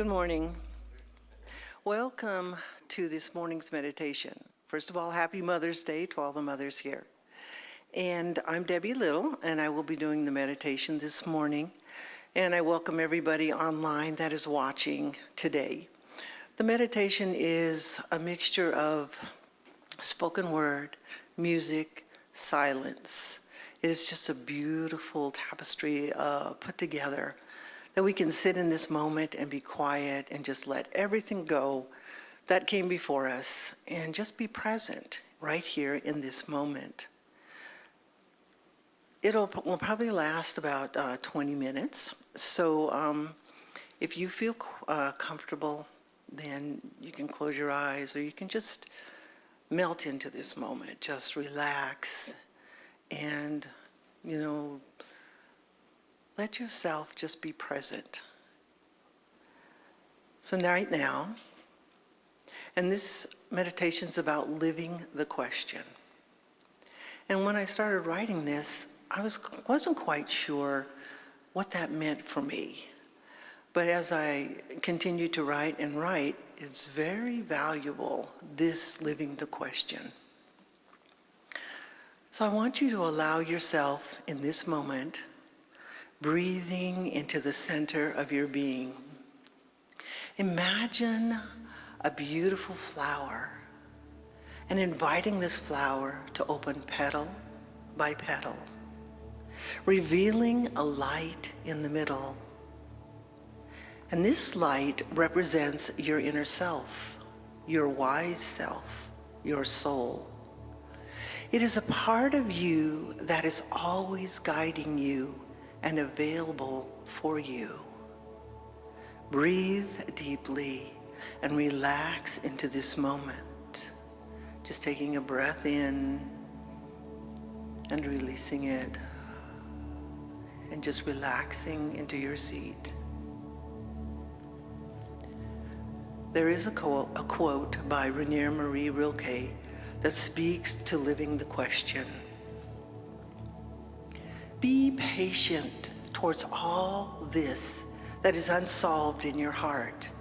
Good morning. Welcome to this morning's meditation. First of all, happy Mother's Day to all the mothers here. And I'm Debbie Little, and I will be doing the meditation this morning. And I welcome everybody online that is watching today. The meditation is a mixture of spoken word, music, silence. It is just a beautiful tapestry put together that we can sit in this moment and be quiet and just let everything go that came before us and just be present right here in this moment. Will probably last about 20 minutes. So if you feel comfortable, then you can close your eyes or you can just melt into this moment. Just relax and, let yourself just be present. So right now, and this meditation's about living the question. And when I started writing this, I wasn't quite sure what that meant for me. But as I continued to write, it's very valuable, this living the question. So I want you to allow yourself in this moment, breathing into the center of your being. Imagine a beautiful flower and inviting this flower to open petal by petal, revealing a light in the middle. And this light represents your inner self, your wise self, your soul. It is a part of you that is always guiding you and available for you. Breathe deeply and relax into this moment. Just taking a breath in and releasing it and just relaxing into your seat. There is a quote by Rainier Marie Rilke that speaks to living the question. Be patient towards all this that is unsolved in your heart,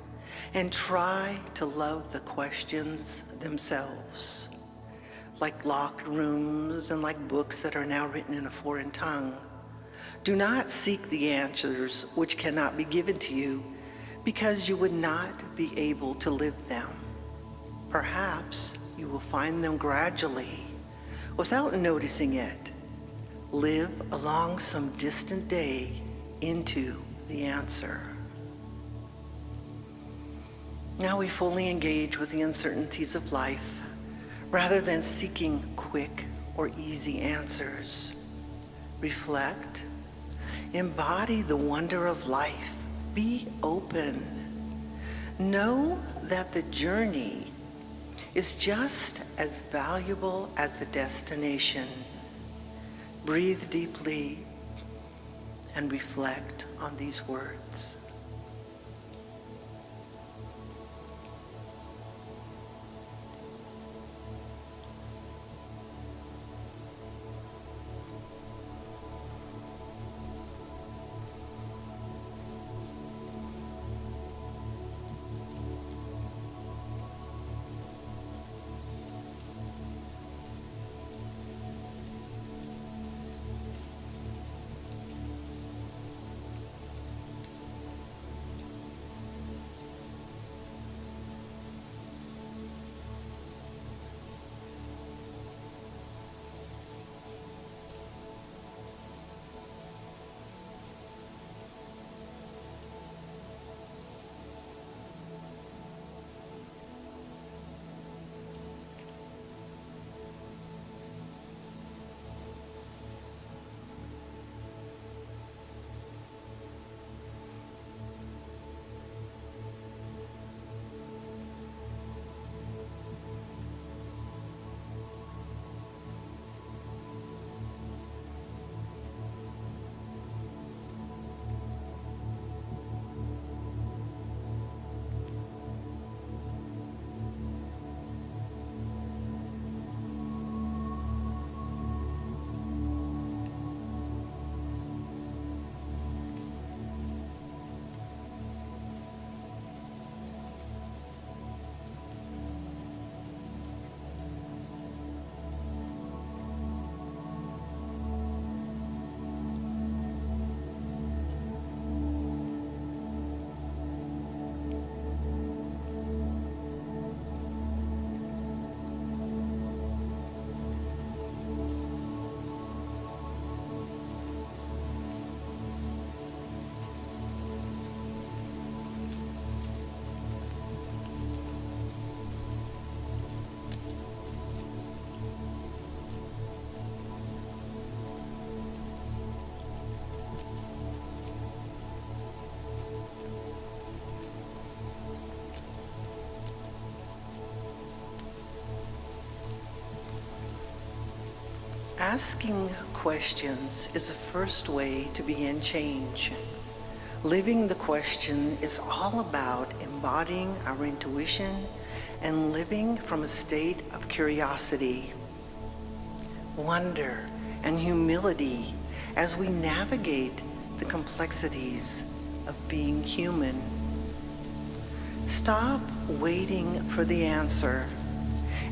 and try to love the questions themselves. Like locked rooms and like books that are now written in a foreign tongue. Do not seek the answers which cannot be given to you, because you would not be able to live them. Perhaps you will find them gradually, without noticing it. Live along some distant day into the answer. Now we fully engage with the uncertainties of life, rather than seeking quick or easy answers. Reflect, embody the wonder of life, be open. Know that the journey is just as valuable as the destination. Breathe deeply and reflect on these words. Asking questions is the first way to begin change. Living the question is all about embodying our intuition and living from a state of curiosity, wonder, and humility as we navigate the complexities of being human. Stop waiting for the answer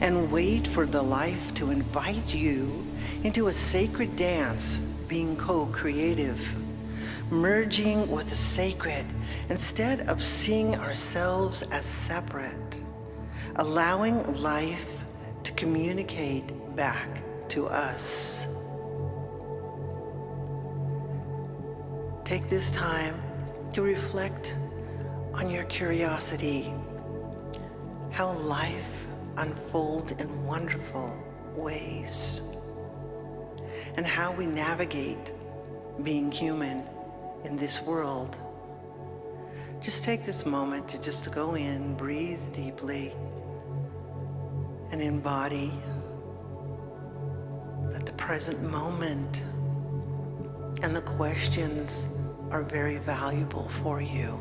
and wait for the life to invite you into a sacred dance, being co-creative, merging with the sacred instead of seeing ourselves as separate, allowing life to communicate back to us. Take this time to reflect on your curiosity, how life unfolds in wonderful ways, and how we navigate being human in this world. Just take this moment to go in, breathe deeply, and embody that the present moment and the questions are very valuable for you.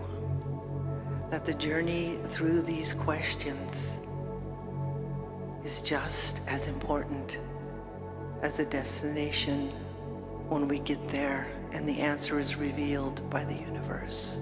That the journey through these questions is just as important as the destination when we get there and the answer is revealed by the universe.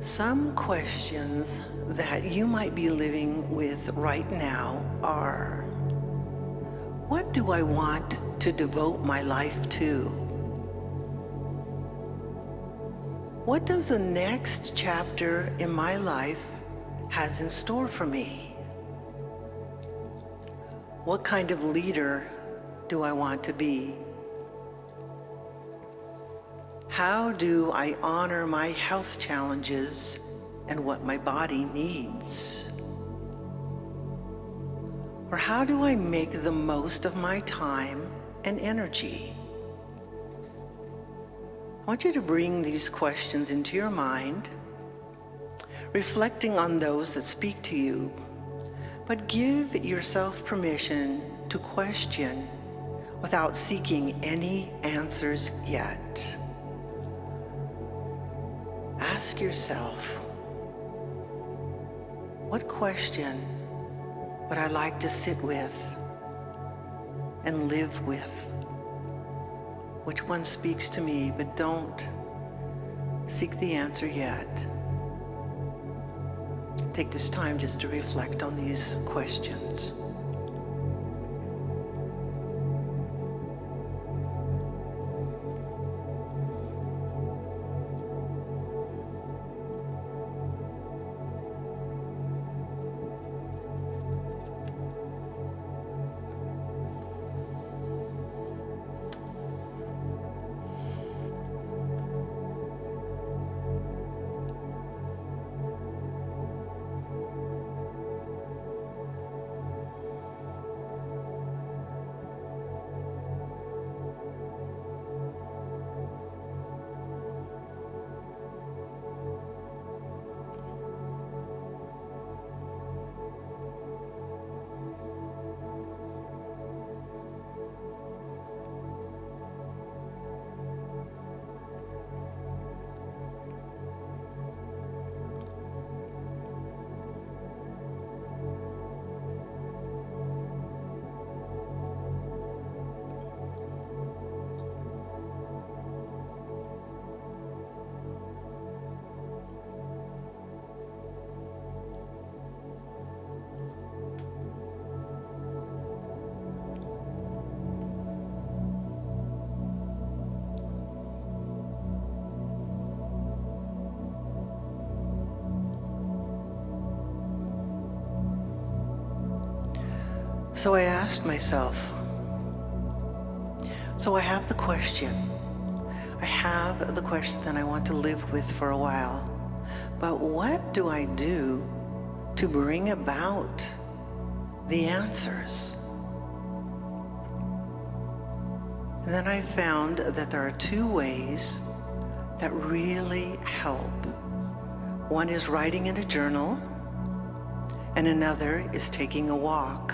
Some questions that you might be living with right now are, what do I want to devote my life to? What does the next chapter in my life has in store for me? What kind of leader do I want to be? How do I honor my health challenges and what my body needs? Or how do I make the most of my time and energy? I want you to bring these questions into your mind, reflecting on those that speak to you, but give yourself permission to question without seeking any answers yet. Ask yourself, what question would I like to sit with and live with? Which one speaks to me, but don't seek the answer yet. take this time just to reflect on these questions. So I asked myself, so I have the question. I have the question that I want to live with for a while. But what do I do to bring about the answers? And then I found that there are two ways that really help. One is writing in a journal, and another is taking a walk.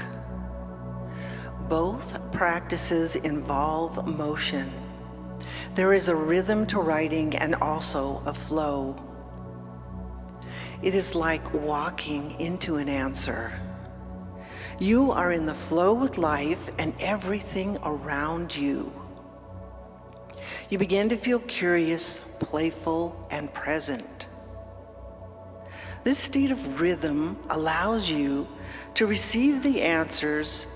Both practices involve motion. There is a rhythm to writing and also a flow. It is like walking into an answer. You are in the flow with life and everything around you. You begin to feel curious, playful, and present. This state of rhythm allows you to receive the answers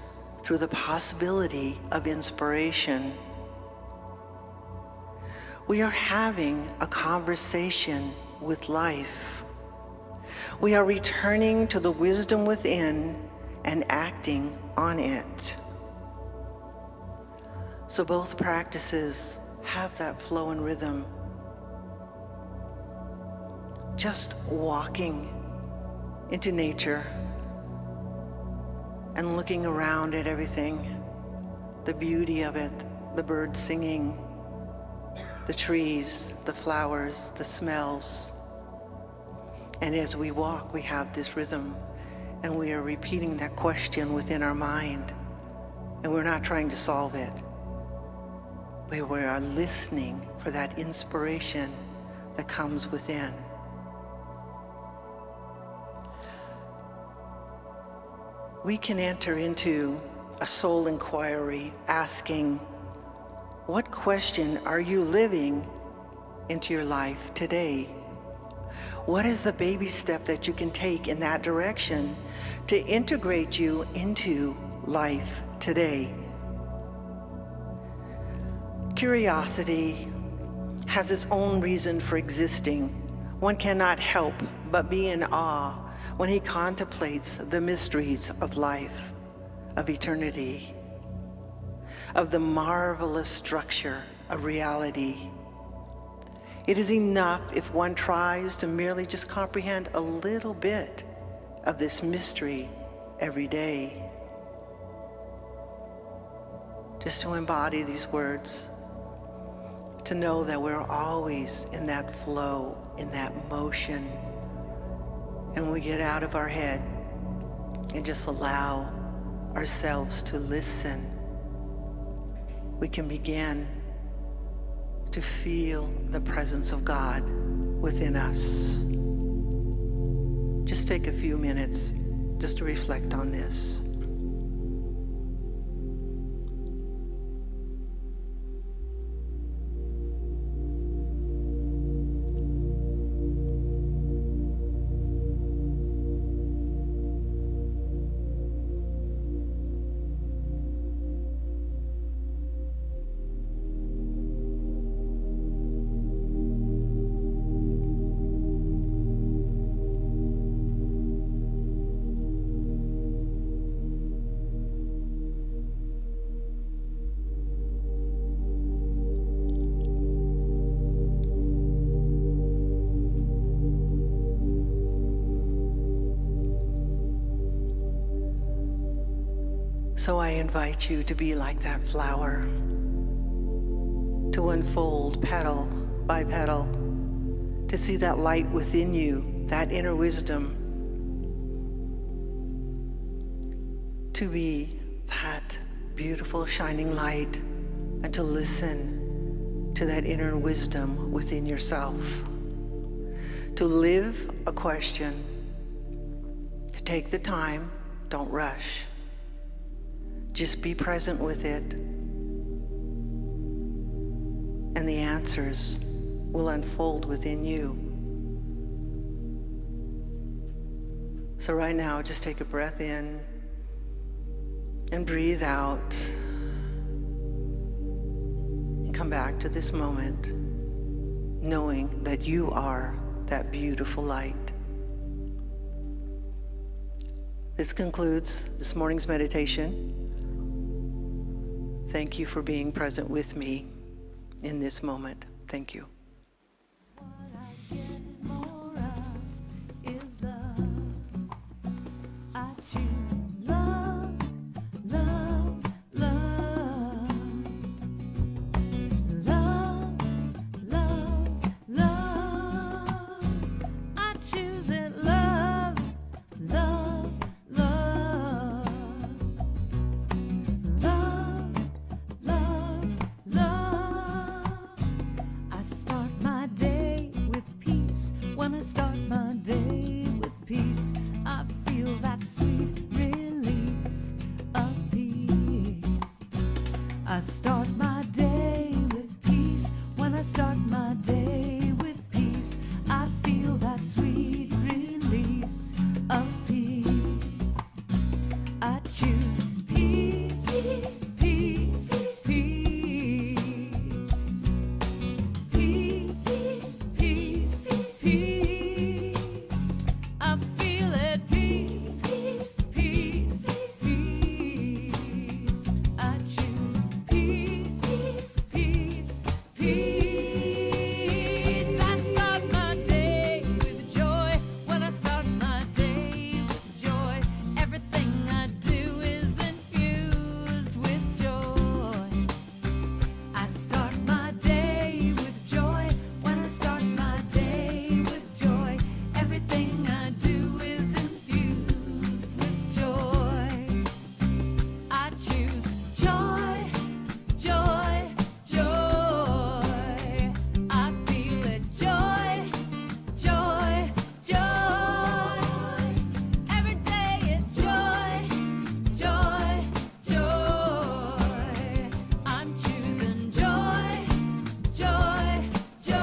through the possibility of inspiration. We are having a conversation with life. We are returning to the wisdom within and acting on it. So both practices have that flow and rhythm. Just walking into nature and looking around at everything, the beauty of it, the birds singing, the trees, the flowers, the smells. And as we walk, we have this rhythm, and we are repeating that question within our mind, and we're not trying to solve it, but we are listening for that inspiration that comes within. We can enter into a soul inquiry asking, what question are you living into your life today? What is the baby step that you can take in that direction to integrate you into life today? Curiosity has its own reason for existing. One cannot help but be in awe when he contemplates the mysteries of life, of eternity, of the marvelous structure of reality. It is enough if one tries to merely just comprehend a little bit of this mystery every day. Just to embody these words, to know that we're always in that flow, in that motion, and we get out of our head and just allow ourselves to listen. We can begin to feel the presence of God within us. Just take a few minutes just to reflect on this. So I invite you to be like that flower, to unfold petal by petal, to see that light within you, that inner wisdom, to be that beautiful shining light, and to listen to that inner wisdom within yourself, to live a question, to take the time, don't rush. Just be present with it, and the answers will unfold within you. So right now, just take a breath in and breathe out, and come back to this moment, knowing that you are that beautiful light. This concludes this morning's meditation. Thank you for being present with me in this moment. Thank you. What I get more of is love. I choose love, love, love. Love, love, love. I choose it, love, love, love. Love, love, love. I start my day with peace. When I start my day with peace, I feel that sweet release of peace. I start my day with peace. When I start my day with peace, I feel that sweet release of peace. I choose peace, peace, peace, peace. Peace, peace, peace, peace. I feel it, peace, peace, peace, peace. I choose peace, peace, peace. I start my day with joy. When I start my day with joy, everything I do is infused with joy. I start my day with joy. When I start my day with joy, everything I do is infused with joy. I choose joy, joy, joy. I feel it, joy, joy, joy. Every day it's joy, joy, joy. I'm choosing joy, joy, joy.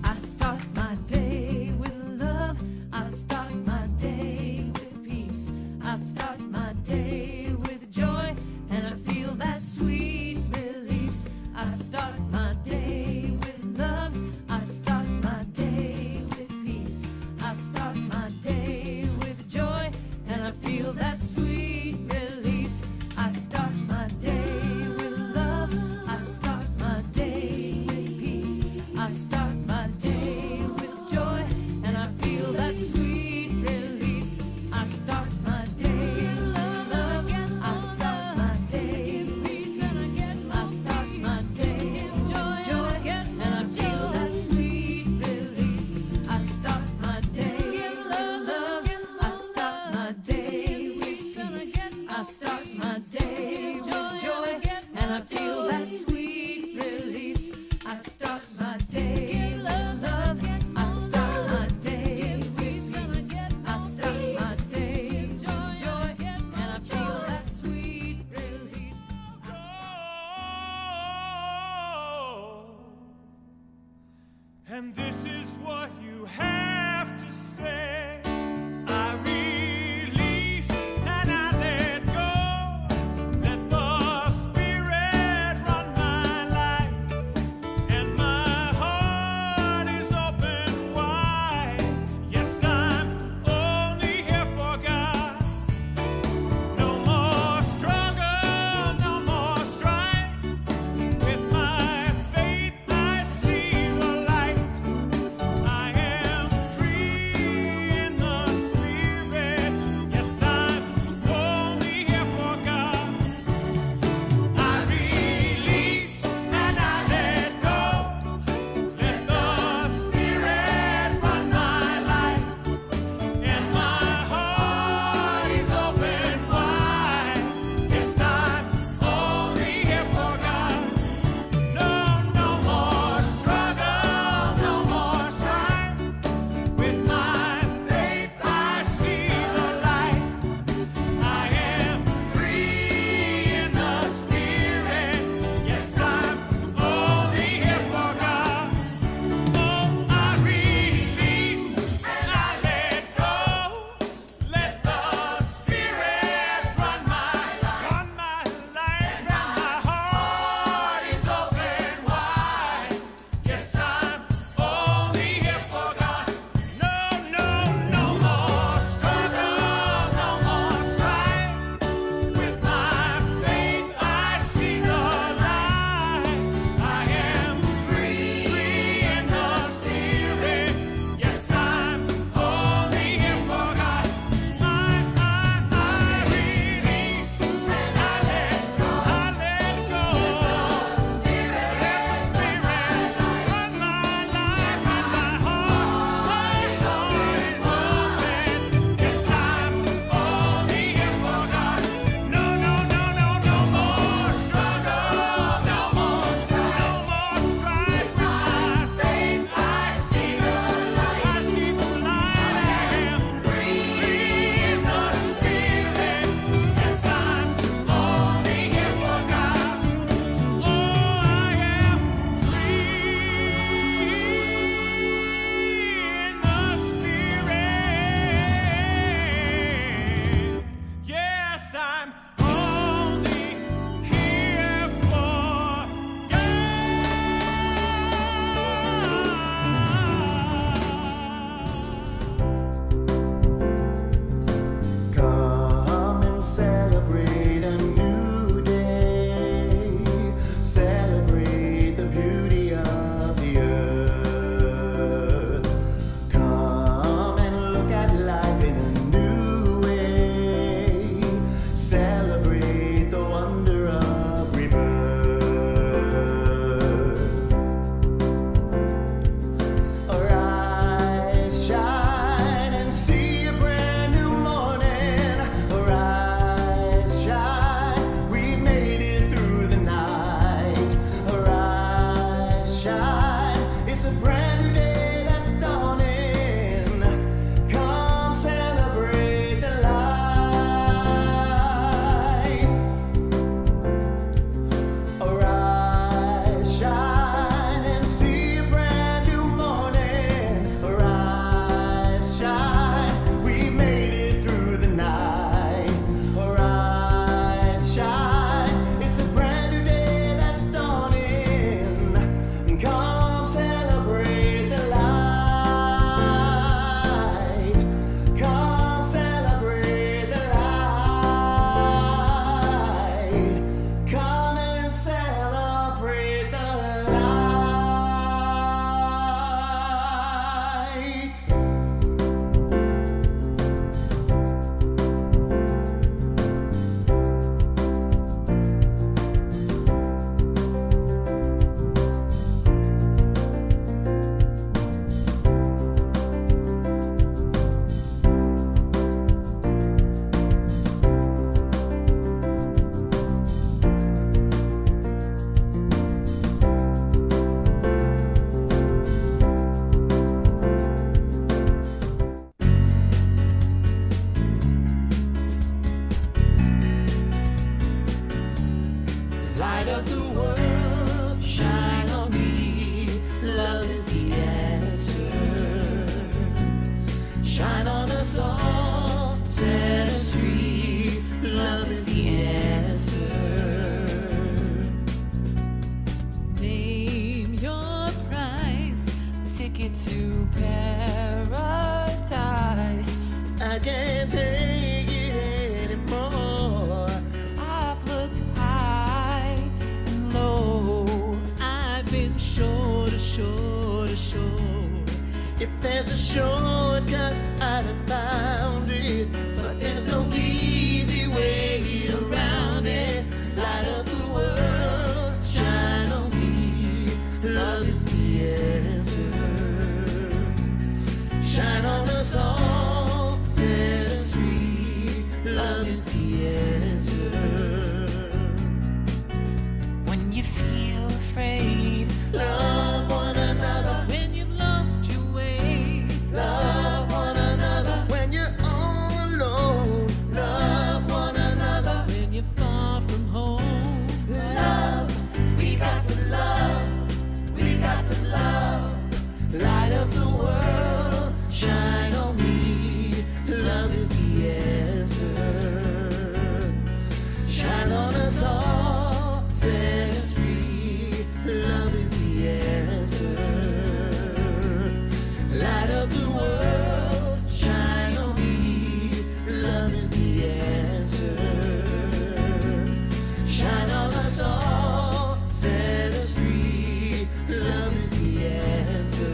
I start my day with love. I start my day with peace. I start my day with joy, and I feel that sweet release. I start my day with love. I start my day with peace. I start my day with joy, and I feel that sweet release. I start my day with love. I start my day with peace. I start my day with joy, and I feel that sweet release. I start my day with love. I start my day with peace. I start my day with joy, and I feel that sweet release. I start my day with love. I start my day with peace. I start my day with joy, and I feel that sweet release. I start my day with love. I start my day with peace. I start my day with joy, and I feel that sweet release. And this is what you have to say. I release and I let go. Let the Spirit run my life, and my heart is open wide. Yes, I'm only here for God. No more struggle, no more strife. With my faith I see the light. I am can't take it anymore. I've looked high and low. I've been short, If there's a shortcut, I'd have found it. But there's no easy way around it. Light up the world, shine on me. Love is the answer. Shine on us all, set us free. Love is the answer. When you feel afraid, Love one another. when you've lost your way, Love one another. When you're all alone, love one another. when you're far from home, Love, we got to love. We got to love. Light up the world, shine on me. Love is the answer. Shine on us all, set us free. Love is the answer. Light up the world, shine on me. Love is the answer. Shine on us all, set us free. Love is the answer.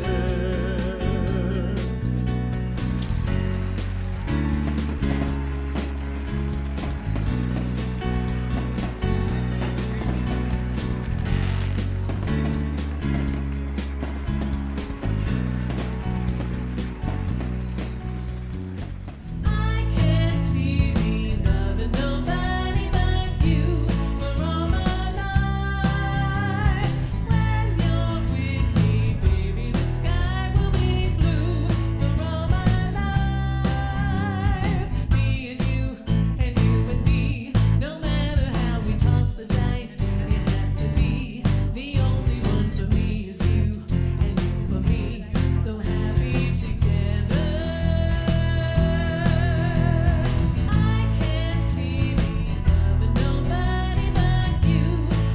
I can't see me loving nobody but you for all my life. When you're with me, baby, the sky will be blue for all my life. Me and you and me, no matter how we toss the dice, it has to be. The only one for me is you, and you for me, so happy together. I can't see me loving nobody but you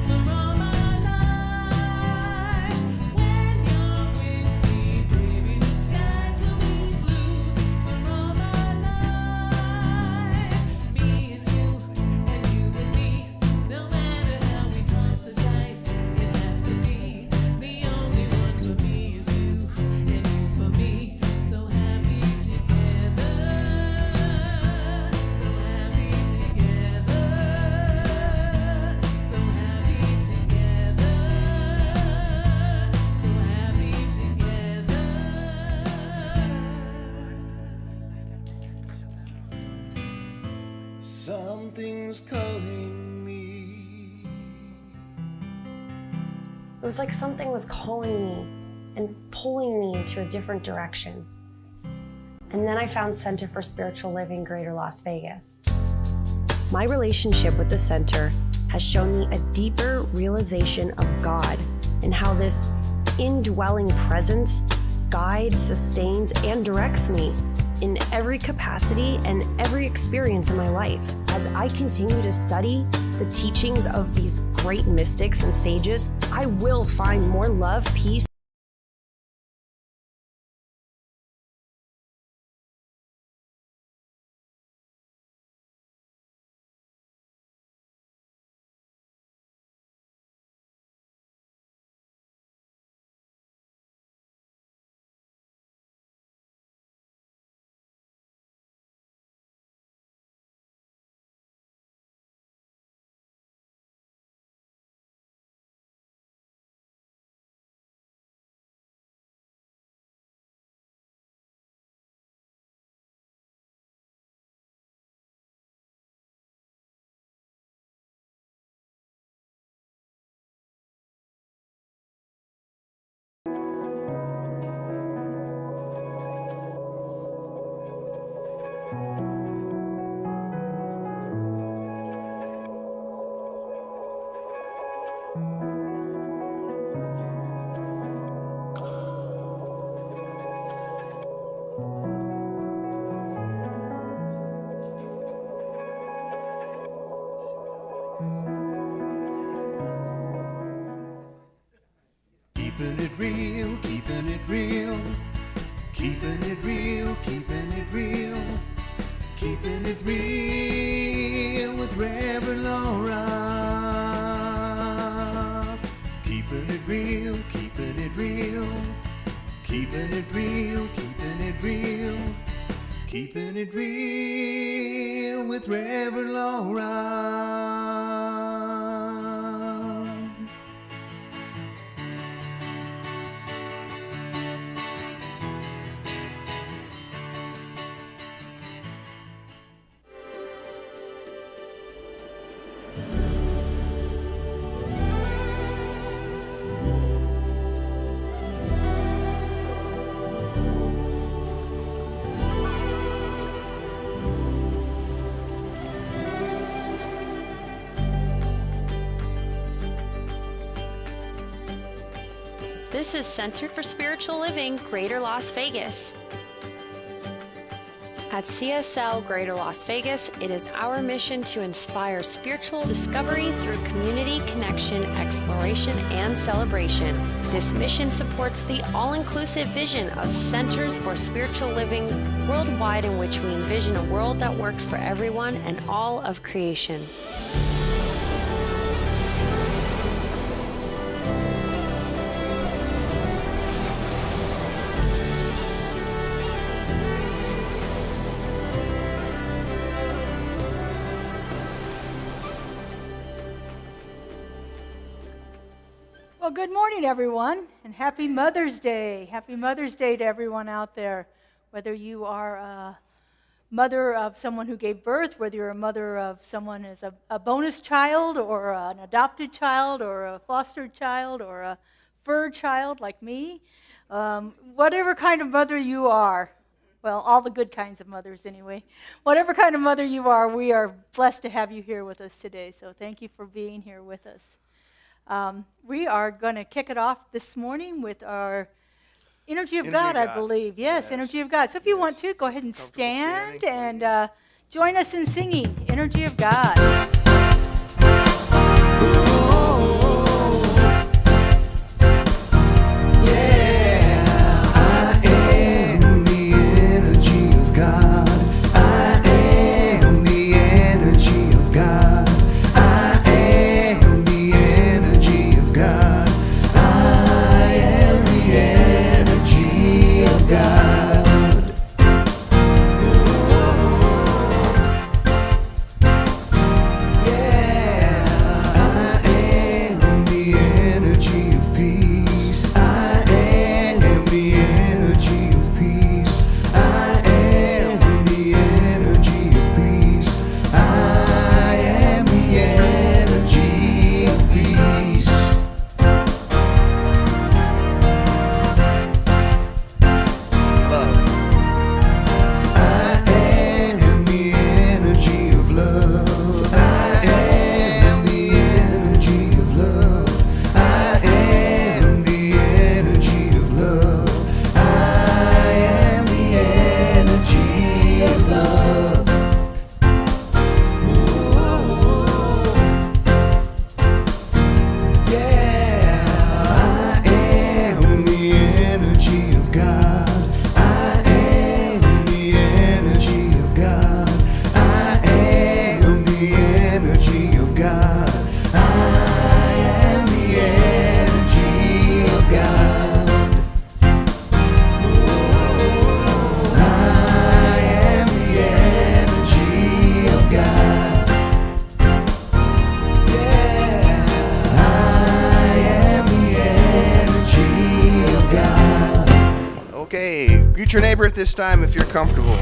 for all my life. When you're with me, baby, the skies will be blue for all my life. Me and you and me, no matter how we toss the dice, it has to be. The only one for me is you, and you for me, so happy together. So happy together. So happy together. So happy together. Something's calling me. It was like something was calling me and pulling me into a different direction. And then I found Center for Spiritual Living Greater Las Vegas. My relationship with the center has shown me a deeper realization of God and how this indwelling presence guides, sustains, and directs me in every capacity and every experience in my life. As I continue to study the teachings of these great mystics and sages, I will find more love, peace, Keeping it real, keeping it real. Keeping it real, keeping it real. Keeping it real with Reverend Laura. Keeping it real, keeping it real. Keeping it real, keeping it real. Keeping it real with Reverend Laura. This is Center for Spiritual Living, Greater Las Vegas. At CSL Greater Las Vegas, it is our mission to inspire spiritual discovery through community connection, exploration, and celebration. This mission supports the all-inclusive vision of Centers for Spiritual Living worldwide, in which we envision a world that works for everyone and all of creation. Well, good morning, everyone, and happy Mother's Day. Happy Mother's Day to everyone out there, whether you are a mother of someone who gave birth, whether you're a mother of someone as a bonus child or an adopted child or a foster child or a fur child like me. Whatever kind of mother you are, well, all the good kinds of mothers anyway. Whatever kind of mother you are, we are blessed to have you here with us today, so thank you for being here with us. We are going to kick it off this morning with our Energy of God, I believe. Yes, Energy of God. So if you want to, go ahead and stand and join us in singing Energy of God. Greet your neighbor at this time if you're comfortable.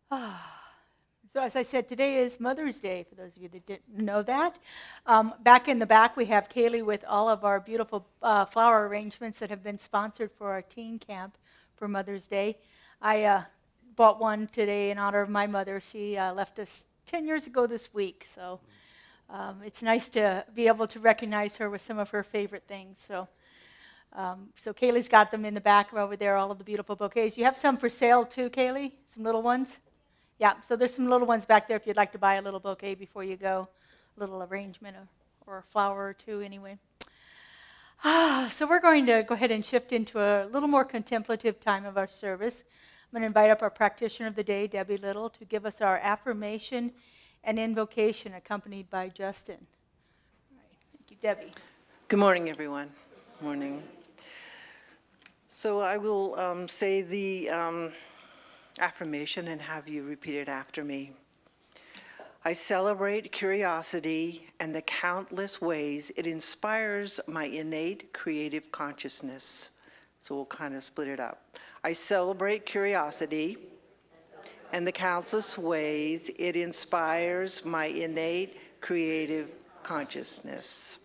So as I said, today is Mother's Day, for those of you that didn't know that. Back in the back, we have Kaylee with all of our beautiful flower arrangements that have been sponsored for our teen camp for Mother's Day. I bought one today in honor of my mother. She left us 10 years ago this week, so it's nice to be able to recognize her with some of her favorite things. So Kaylee's got them in the back over there, all of the beautiful bouquets. You have some for sale too, Kaylee? Some little ones? Yeah, so there's some little ones back there if you'd like to buy a little bouquet before you go, a little arrangement or a flower or two anyway. So we're going to go ahead and shift into a little more contemplative time of our service. I'm going to invite up our practitioner of the day, Debbie Little, to give us our affirmation and invocation accompanied by Justin. All right, thank you, Debbie. Good morning, everyone. Morning. So I will say the affirmation and have you repeat it after me. I celebrate curiosity and the countless ways it inspires my innate creative consciousness. So we'll kind of split it up. I celebrate curiosity and the countless ways it inspires my innate creative consciousness.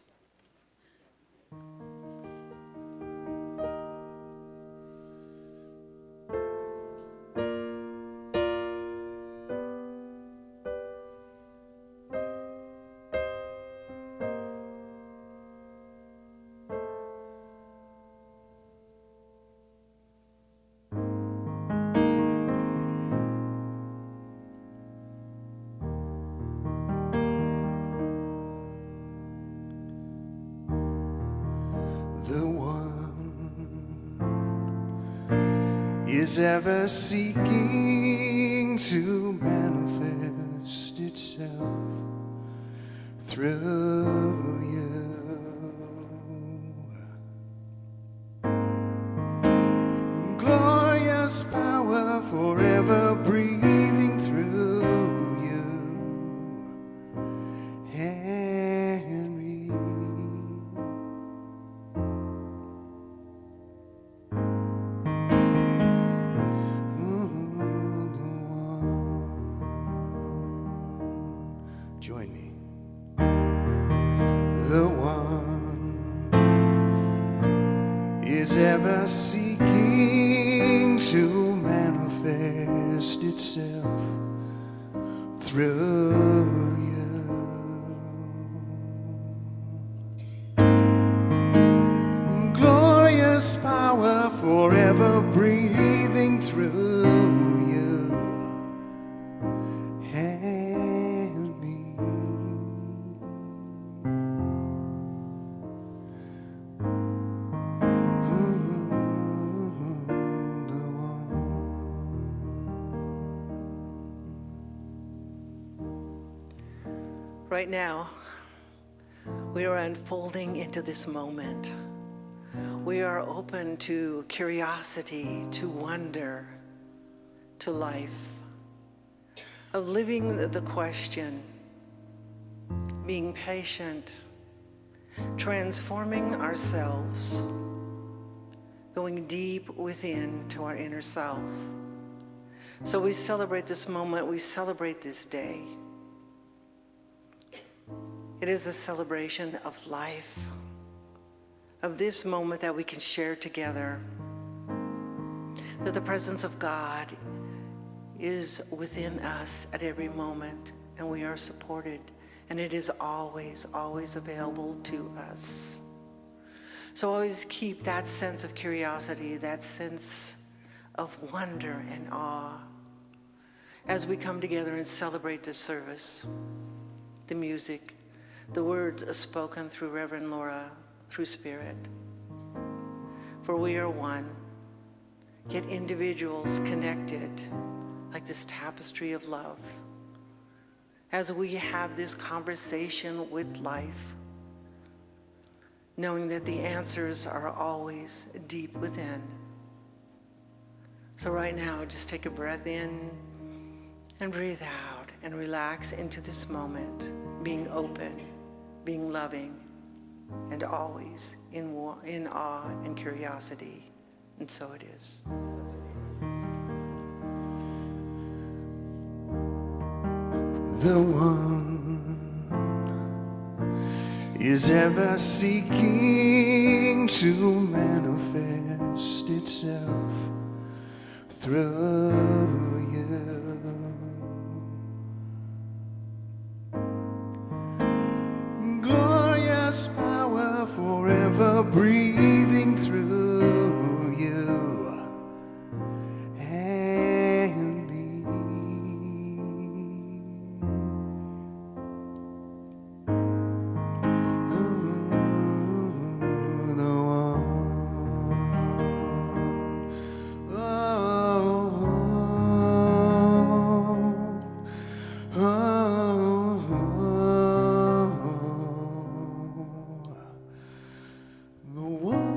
The one is ever seeking to manifest itself through you. Glorious power forever breathing through you. Henry. Join me. The one is ever seeking to manifest itself through you. Glorious power forever breathing through you. And me. The one. Right now, we are unfolding into this moment. We are open to curiosity, to wonder, to life, of living the question, being patient, transforming ourselves, going deep within to our inner self. So we celebrate this moment, we celebrate this day. It is a celebration of life, of this moment that we can share together, that the presence of God is within us at every moment, and we are supported, and it is always, always available to us. So always keep that sense of curiosity, that sense of wonder and awe as we come together and celebrate this service, the music, the words spoken through Reverend Laura, through Spirit. For we are one, yet individuals connected like this tapestry of love. As we have this conversation with life, knowing that the answers are always deep within. So right now, just take a breath in and breathe out and relax into this moment, being open, being loving, and always in awe and curiosity. And so it is. the one is ever seeking to manifest itself through you. Glorious power forever breathing through you and me. The one. The one.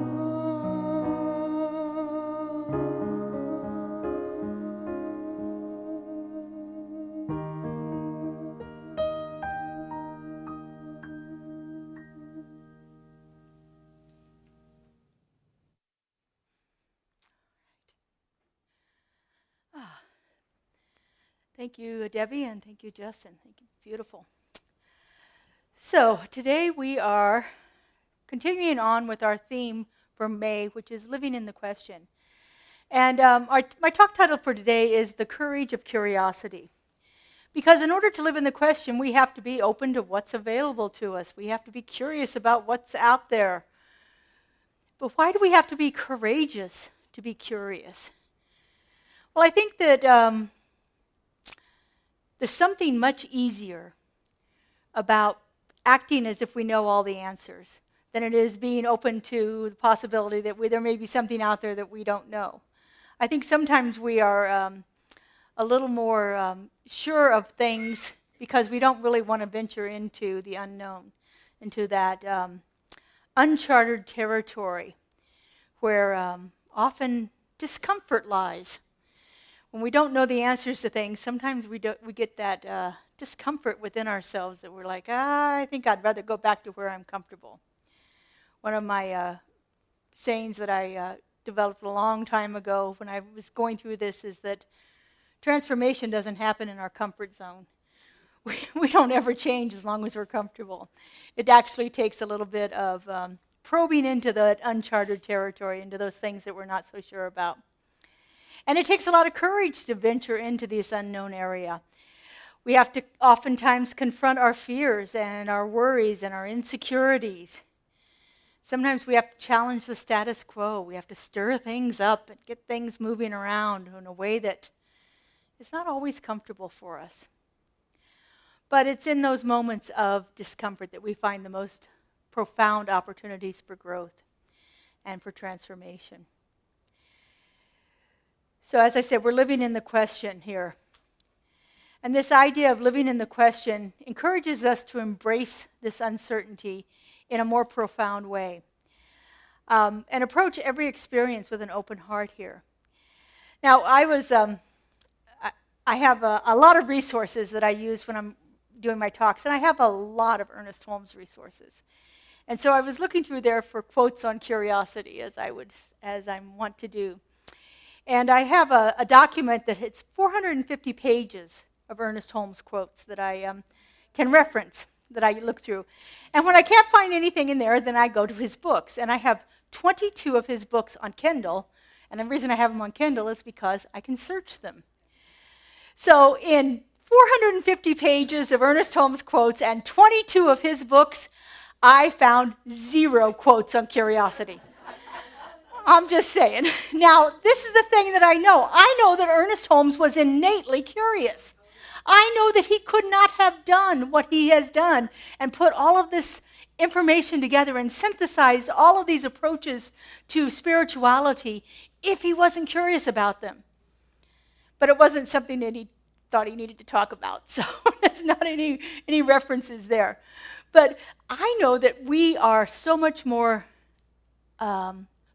Thank you, Debbie, and thank you, Justin. Thank you. Beautiful. So today we are continuing on with our theme for May, which is living in the question. And my talk title for today is The Courage of Curiosity. Because in order to live in the question, we have to be open to what's available to us. We have to be curious about what's out there. But why do we have to be courageous to be curious? Well, I think that there's something much easier about acting as if we know all the answers than it is being open to the possibility that there may be something out there that we don't know. I think sometimes we are a little more sure of things because we don't really want to venture into the unknown, into that uncharted territory where often discomfort lies. When we don't know the answers to things, sometimes we get that discomfort within ourselves that we're like, I think I'd rather go back to where I'm comfortable. One of my sayings that I developed a long time ago when I was going through this is that transformation doesn't happen in our comfort zone. We don't ever change as long as we're comfortable. It actually takes a little bit of probing into the uncharted territory, into those things that we're not so sure about. And it takes a lot of courage to venture into this unknown area. We have to oftentimes confront our fears and our worries and our insecurities. Sometimes we have to challenge the status quo. We have to stir things up and get things moving around in a way that is not always comfortable for us. But it's in those moments of discomfort that we find the most profound opportunities for growth and for transformation. So as I said, we're living in the question here. And this idea of living in the question encourages us to embrace this uncertainty in a more profound way. And approach every experience with an open heart here. Now, I have a lot of resources that I use when I'm doing my talks, and I have a lot of Ernest Holmes resources. And so I was looking through there for quotes on curiosity, as I want to do. And I have a document that hits 450 pages of Ernest Holmes quotes that I can reference, that I look through. And when I can't find anything in there, then I go to his books. And I have 22 of his books on Kindle. And the reason I have them on Kindle is because I can search them. So in 450 pages of Ernest Holmes quotes and 22 of his books, I found 0 quotes on curiosity. I'm just saying. Now, this is the thing that I know. I know that Ernest Holmes was innately curious. I know that he could not have done what he has done and put all of this information together and synthesized all of these approaches to spirituality if he wasn't curious about them. But it wasn't something that he thought he needed to talk about, so there's not any references there. But I know that we are so much more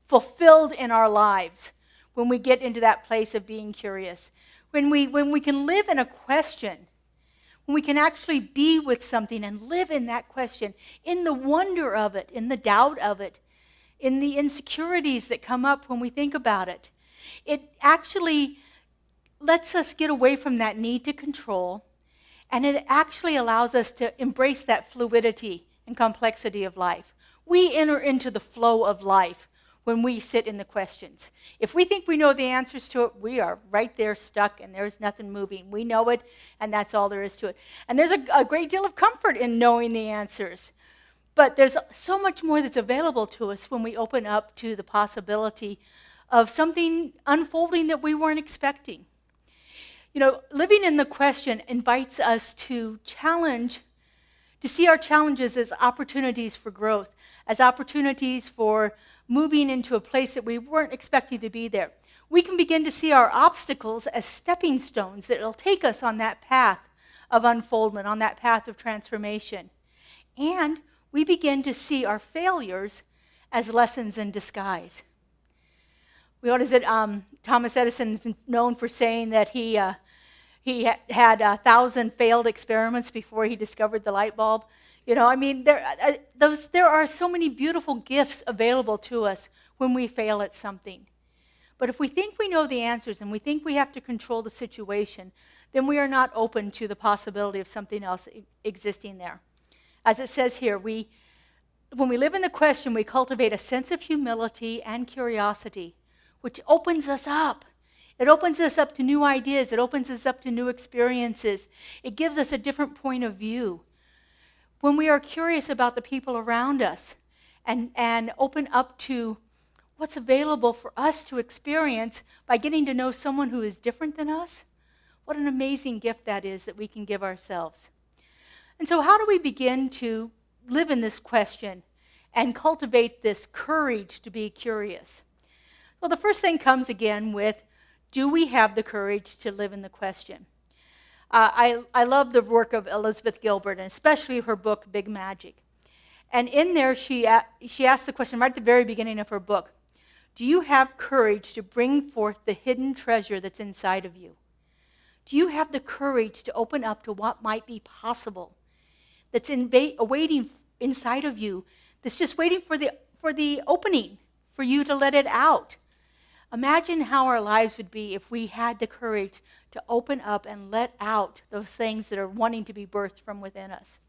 fulfilled in our lives when we get into that place of being curious. When we can live in a question, when we can actually be with something and live in that question, in the wonder of it, in the doubt of it, in the insecurities that come up when we think about it. It actually lets us get away from that need to control And it actually allows us to embrace that fluidity and complexity of life. We enter into the flow of life when we sit in the questions. If we think we know the answers to it, we are right there stuck and there's nothing moving. We know it, and that's all there is to it. And there's a great deal of comfort in knowing the answers. But there's so much more that's available to us when we open up to the possibility of something unfolding that we weren't expecting. You know, living in the question invites us to see our challenges as opportunities for growth, as opportunities for moving into a place that we weren't expecting to be there. We can begin to see our obstacles as stepping stones that will take us on that path of unfoldment, on that path of transformation. And we begin to see our failures as lessons in disguise. What is it? Thomas Edison is known for saying that he had 1,000 failed experiments before he discovered the light bulb. You know, I mean, there are so many beautiful gifts available to us when we fail at something. But if we think we know the answers and we think we have to control the situation, then we are not open to the possibility of something else existing there. As it says here, when we live in the question, we cultivate a sense of humility and curiosity, which opens us up. It opens us up to new ideas. It opens us up to new experiences. It gives us a different point of view. When we are curious about the people around us and open up to what's available for us to experience by getting to know someone who is different than us, what an amazing gift that is that we can give ourselves. And so how do we begin to live in this question and cultivate this courage to be curious? Well, the first thing comes again with, do we have the courage to live in the question? I love the work of Elizabeth Gilbert, and especially her book, Big Magic. And in there, she asked the question right at the very beginning of her book, do you have courage to bring forth the hidden treasure that's inside of you? Do you have the courage to open up to what might be possible that's awaiting inside of you, that's just waiting for the opening, for you to let it out? Imagine how our lives would be if we had the courage to open up and let out those things that are wanting to be birthed from within us.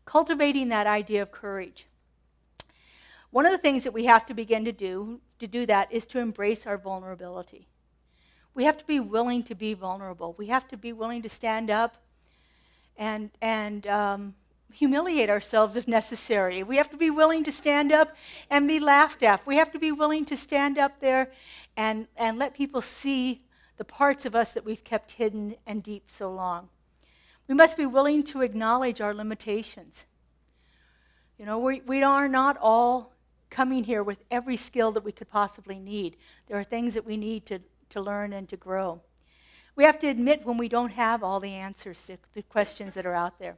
Cultivating that idea of courage. One of the things that we have to begin to do that is to embrace our vulnerability. We have to be willing to be vulnerable. We have to be willing to stand up and humiliate ourselves if necessary. We have to be willing to stand up and be laughed at. We have to be willing to stand up there and let people see the parts of us that we've kept hidden and deep so long. We must be willing to acknowledge our limitations. You know, we are not all coming here with every skill that we could possibly need. There are things that we need to learn and to grow. We have to admit when we don't have all the answers to the questions that are out there.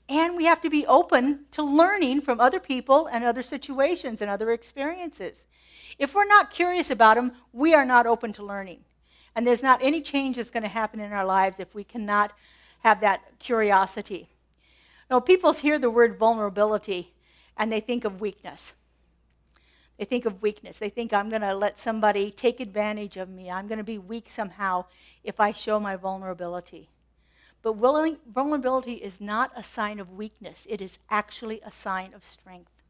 And we have to be open to learning from other people and other situations and other experiences. If we're not curious about them, we are not open to learning. And there's not any change that's going to happen in our lives if we cannot have that curiosity. Now, people hear the word vulnerability and they think of weakness. They think of weakness. They think, I'm going to let somebody take advantage of me. I'm going to be weak somehow if I show my vulnerability. But vulnerability is not a sign of weakness. It is actually a sign of strength.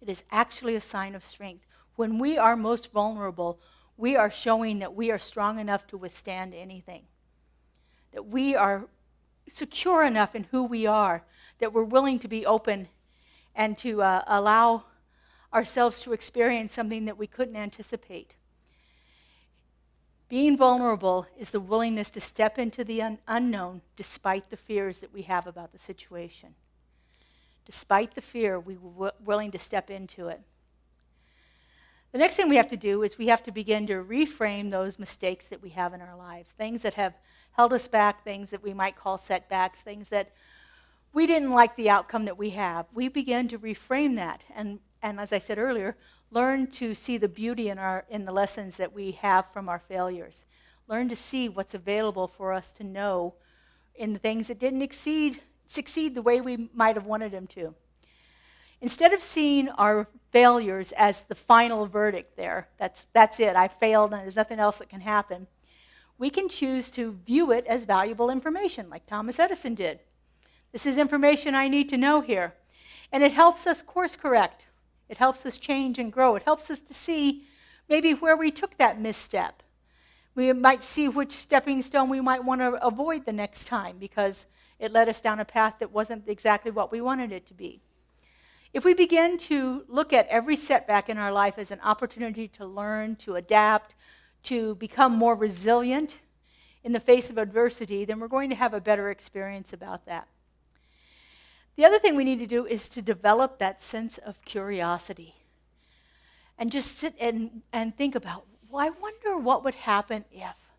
It is actually a sign of strength. When we are most vulnerable, we are showing that we are strong enough to withstand anything. That we are secure enough in who we are, that we're willing to be open and to allow ourselves to experience something that we couldn't anticipate. Being vulnerable is the willingness to step into the unknown despite the fears that we have about the situation. Despite the fear, we were willing to step into it. The next thing we have to do is we have to begin to reframe those mistakes that we have in our lives, things that have held us back, things that we might call setbacks, things that we didn't like the outcome that we have. We begin to reframe that and as I said earlier, learn to see the beauty in the lessons that we have from our failures. Learn to see what's available for us to know in the things that didn't succeed the way we might have wanted them to. Instead of seeing our failures as the final verdict there, that's it, I failed and there's nothing else that can happen, we can choose to view it as valuable information, like Thomas Edison did. This is information I need to know here. And it helps us course correct. It helps us change and grow. It helps us to see maybe where we took that misstep. We might see which stepping stone we might want to avoid the next time because it led us down a path that wasn't exactly what we wanted it to be. If we begin to look at every setback in our life as an opportunity to learn, to adapt, to become more resilient in the face of adversity, then we're going to have a better experience about that. The other thing we need to do is to develop that sense of curiosity and just sit and think about, well, I wonder what would happen if.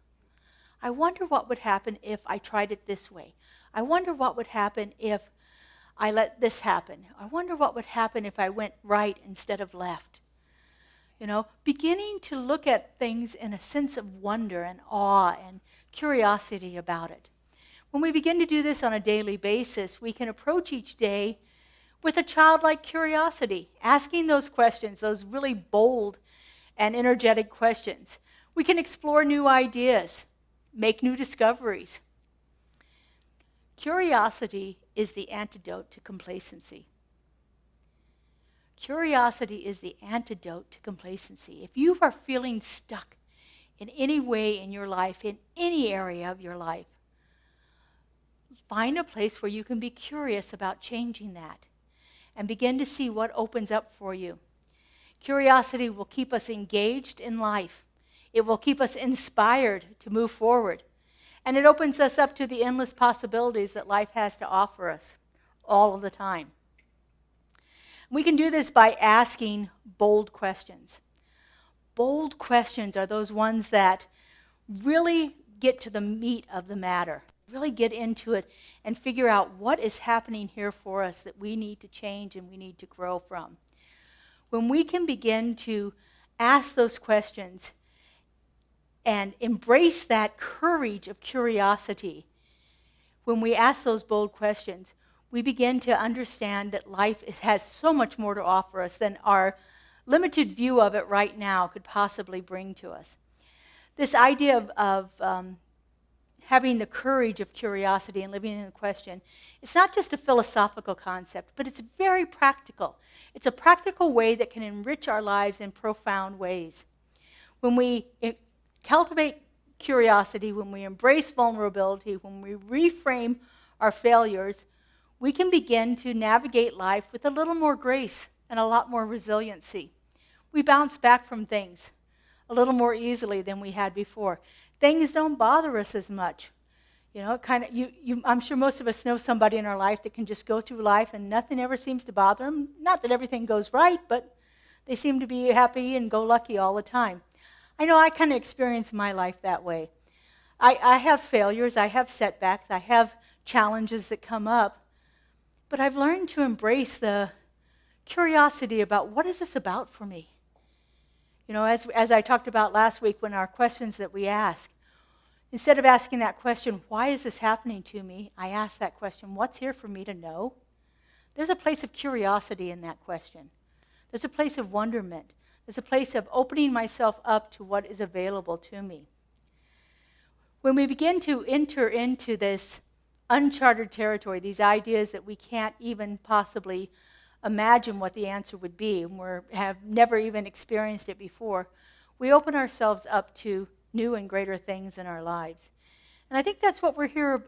I wonder what would happen if I tried it this way. I wonder what would happen if I let this happen. I wonder what would happen if I went right instead of left. You know, beginning to look at things in a sense of wonder and awe and curiosity about it. When we begin to do this on a daily basis, we can approach each day with a childlike curiosity, asking those questions, those really bold and energetic questions. We can explore new ideas, make new discoveries. Curiosity is the antidote to complacency. Curiosity is the antidote to complacency. If you are feeling stuck in any way in your life, in any area of your life, find a place where you can be curious about changing that and begin to see what opens up for you. Curiosity will keep us engaged in life. It will keep us inspired to move forward. And it opens us up to the endless possibilities that life has to offer us all of the time. We can do this by asking bold questions. Bold questions are those ones that really get to the meat of the matter, really get into it and figure out what is happening here for us that we need to change and we need to grow from. When we can begin to ask those questions and embrace that courage of curiosity, when we ask those bold questions, we begin to understand that life has so much more to offer us than our limited view of it right now could possibly bring to us. This idea of having the courage of curiosity and living in the question, it's not just a philosophical concept, but it's very practical. It's a practical way that can enrich our lives in profound ways. When we cultivate curiosity, when we embrace vulnerability, when we reframe our failures, we can begin to navigate life with a little more grace and a lot more resiliency. We bounce back from things a little more easily than we had before. Things don't bother us as much. You know, I'm sure most of us know somebody in our life that can just go through life and nothing ever seems to bother them. Not that everything goes right, but they seem to be happy and go lucky all the time. I know I kind of experience my life that way. I have failures, I have setbacks, I have challenges that come up, but I've learned to embrace the curiosity about what is this about for me? You know, as I talked about last week when our questions that we ask, instead of asking that question, why is this happening to me? I ask that question, what's here for me to know? There's a place of curiosity in that question. There's a place of wonderment. There's a place of opening myself up to what is available to me. When we begin to enter into this uncharted territory, these ideas that we can't even possibly imagine what the answer would be, and we have never even experienced it before, we open ourselves up to new and greater things in our lives. And I think that's what we're here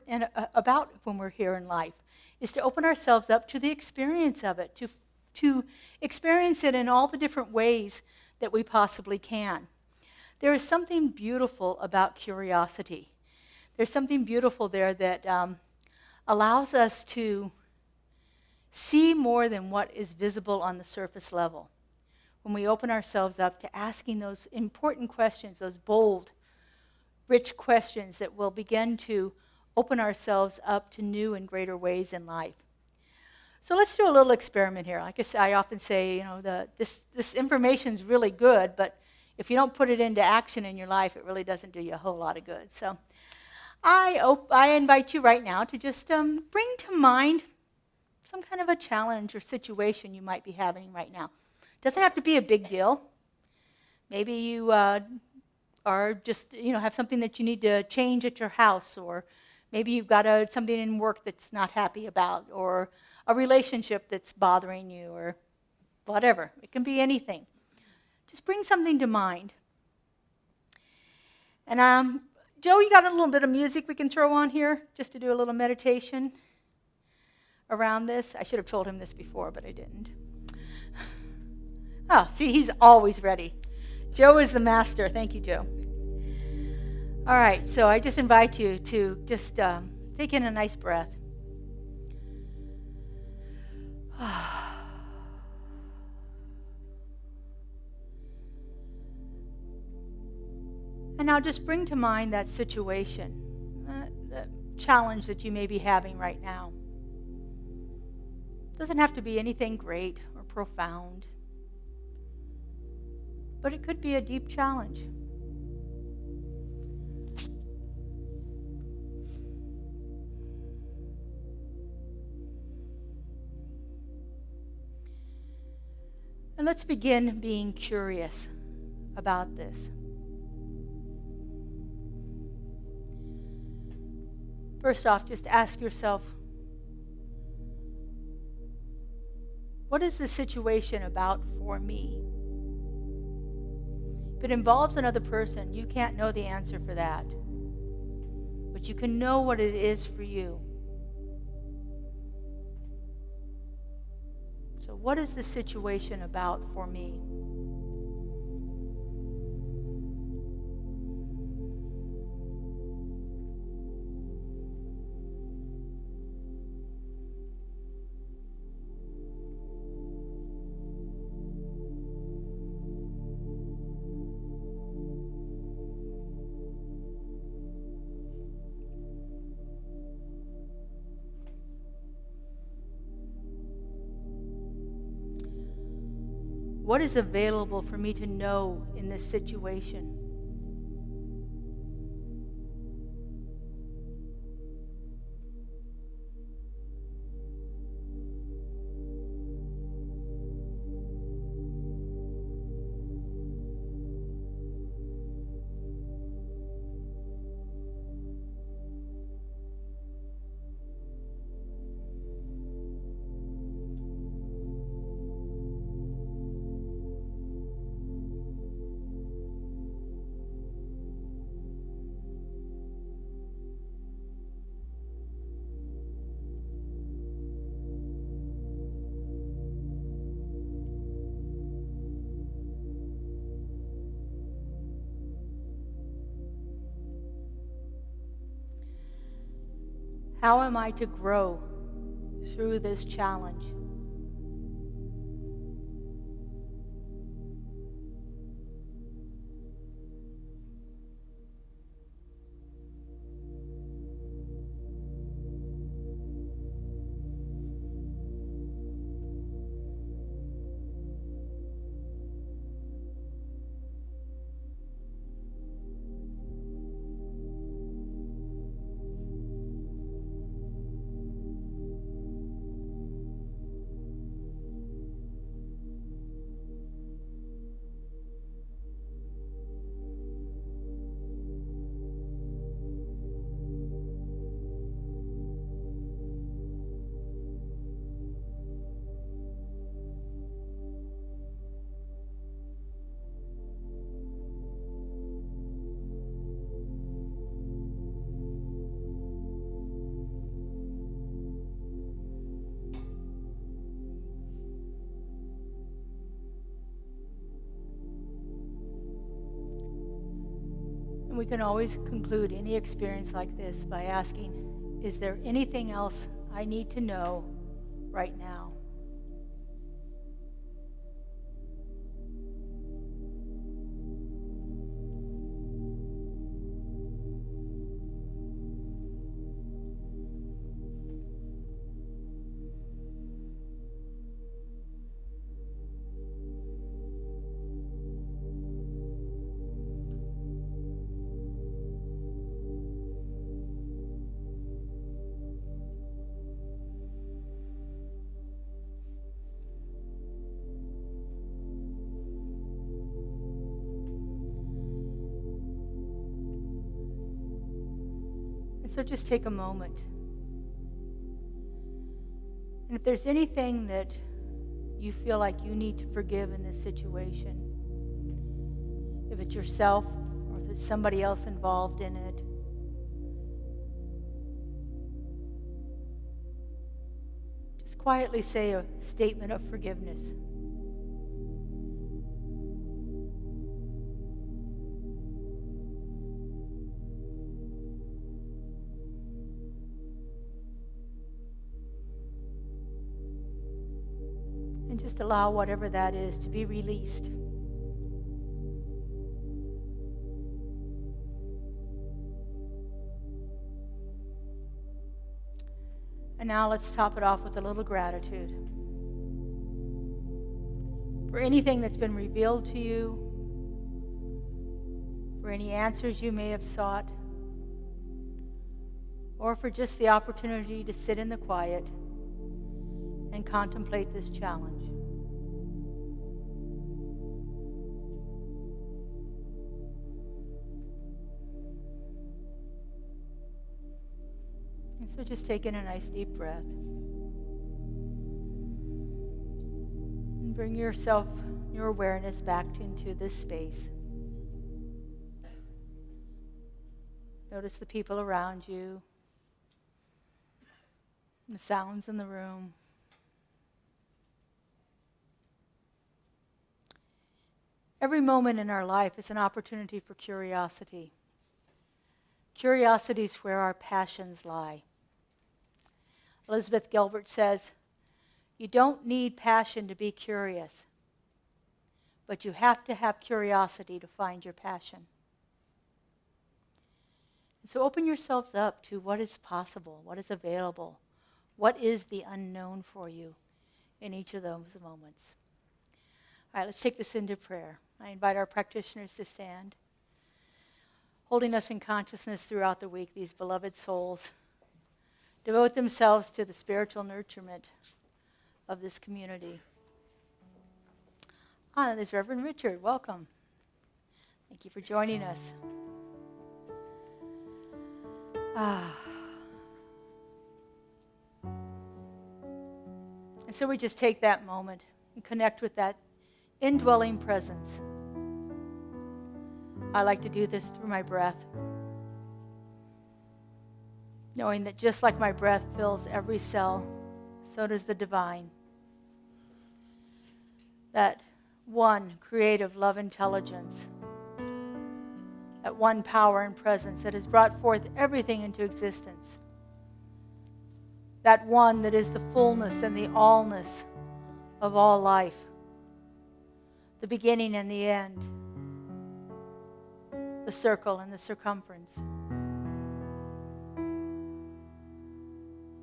about when we're here in life, is to open ourselves up to the experience of it, to experience it in all the different ways that we possibly can. There is something beautiful about curiosity. There's something beautiful there that allows us to see more than what is visible on the surface level. When we open ourselves up to asking those important questions, those bold, rich questions that will begin to open ourselves up to new and greater ways in life. So let's do a little experiment here. Like I often say, you know, this information is really good, but if you don't put it into action in your life, it really doesn't do you a whole lot of good. So I invite you right now to just bring to mind some kind of a challenge or situation you might be having right now. It doesn't have to be a big deal. Maybe you or just, have something that you need to change at your house, or maybe you've got something in work that's not happy about, or a relationship that's bothering you, or whatever. It can be anything. Just bring something to mind. And Joe, you got a little bit of music we can throw on here just to do a little meditation around this? I should have told him this before, but I didn't. Oh, see, he's always ready. Joe is the master. Thank you, Joe. All right, so I just invite you to just take in a nice breath. And now just bring to mind that situation, the challenge that you may be having right now. It doesn't have to be anything great or profound, but it could be a deep challenge. And let's begin being curious about this. First off, just ask yourself, what is the situation about for me? If it involves another person, you can't know the answer for that. But you can know what it is for you. So what is the situation about for me? What is available for me to know in this situation? How am I to grow through this challenge? And we can always conclude any experience like this by asking, is there anything else I need to know right now? So just take a moment. And if there's anything that you feel like you need to forgive in this situation, if it's yourself or if it's somebody else involved in it, just quietly say a statement of forgiveness. And just allow whatever that is to be released. And now let's top it off with a little gratitude for anything that's been revealed to you, for any answers you may have sought, or for just the opportunity to sit in the quiet and contemplate this challenge. And so just take in a nice deep breath. And bring yourself, your awareness back into this space. Notice the people around you, the sounds in the room. Every moment in our life is an opportunity for curiosity. Curiosity is where our passions lie. Elizabeth Gilbert says, "You don't need passion to be curious, but you have to have curiosity to find your passion." And so open yourselves up to what is possible, what is available, what is the unknown for you in each of those moments. All right, let's take this into prayer. I invite our practitioners to stand, holding us in consciousness throughout the week. These beloved souls devote themselves to the spiritual nurturement of this community. There's Reverend Richard. Welcome. Thank you for joining us. And so we just take that moment and connect with that indwelling presence. I like to do this through my breath, knowing that just like my breath fills every cell, so does the divine. That one creative love intelligence, that one power and presence that has brought forth everything into existence, that one that is the fullness and the allness of all life, the beginning and the end, the circle and the circumference.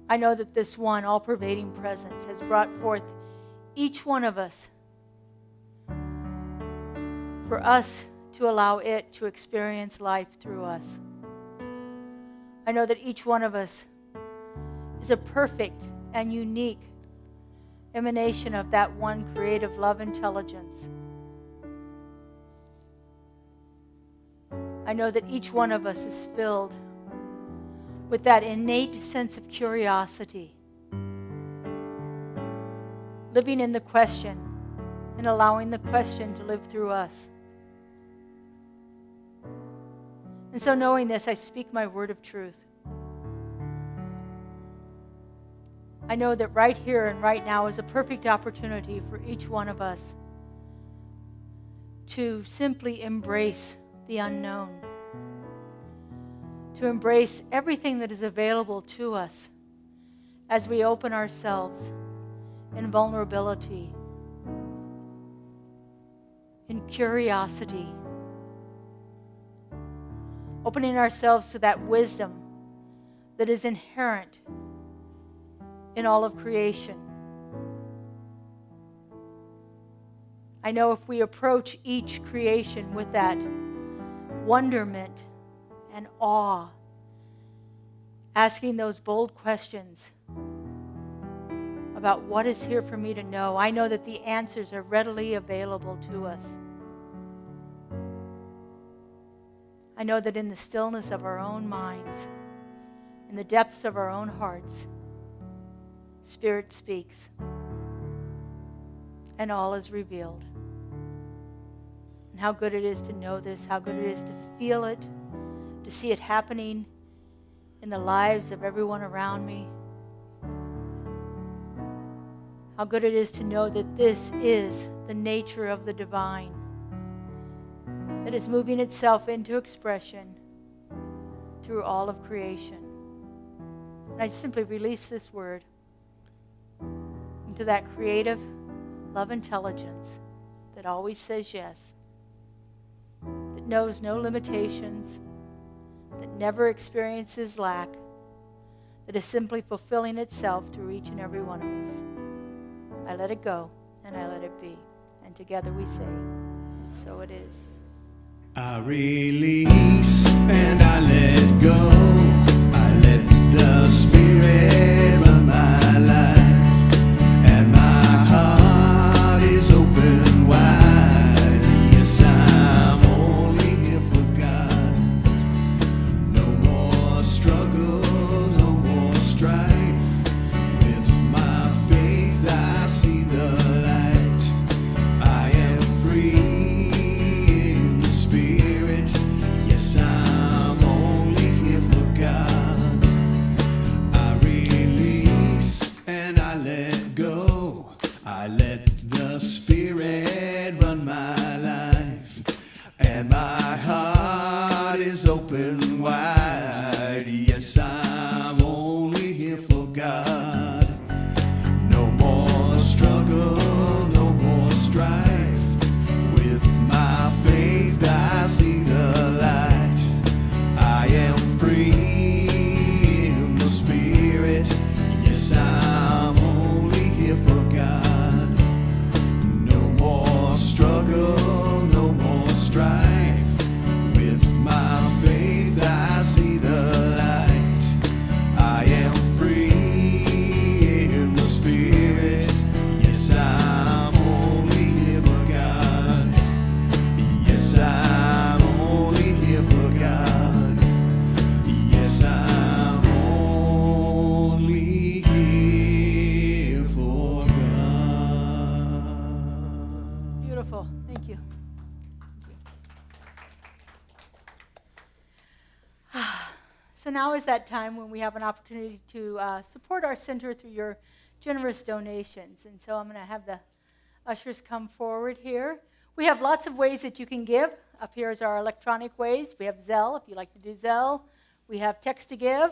I know that this one all-pervading presence has brought forth each one of us for us to allow it to experience life through us. I know that each one of us is a perfect and unique emanation of that one creative love intelligence. I know that each one of us is filled with that innate sense of curiosity, living in the question and allowing the question to live through us. And so knowing this, I speak my word of truth. I know that right here and right now is a perfect opportunity for each one of us to simply embrace the unknown, to embrace everything that is available to us as we open ourselves in vulnerability, in curiosity, opening ourselves to that wisdom that is inherent in all of creation. I know if we approach each creation with that wonderment and awe, asking those bold questions about what is here for me to know, I know that the answers are readily available to us. I know that in the stillness of our own minds, in the depths of our own hearts, Spirit speaks, and all is revealed. And how good it is to know this, how good it is to feel it, to see it happening in the lives of everyone around me. How good it is to know that this is the nature of the divine, that is moving itself into expression through all of creation. And I simply release this word into that creative love intelligence that always says yes, that knows no limitations, that never experiences lack, that is simply fulfilling itself through each and every one of us. I let it go and I let it be. And together we say, and so it is. I release and I let go. I let the Spirit run my life, and my heart is open wide. Yes, I'm only here for God. No more struggles, no more strife. With my faith I see the light. I am free. Yes, I'm only here for God. I release and I let go. I let the Spirit run my life, and my heart is open wide. Yes, I'm only here for God. No more struggle, no more strife. With my faith I see the light. I am free in the Spirit. Yes, I'm only here for God. No more struggle, no more strife. With my faith I see the light. I am free in the Spirit. Yes, I'm only here for God. Yes, I'm only here for God. Yes, I'm only here for God. Beautiful. Thank you. So now is that time when we have an opportunity to support our center through your generous donations. And so I'm going to have the ushers come forward here. We have lots of ways that you can give. Up here is our electronic ways. We have Zelle, if you like to do Zelle. We have text to give.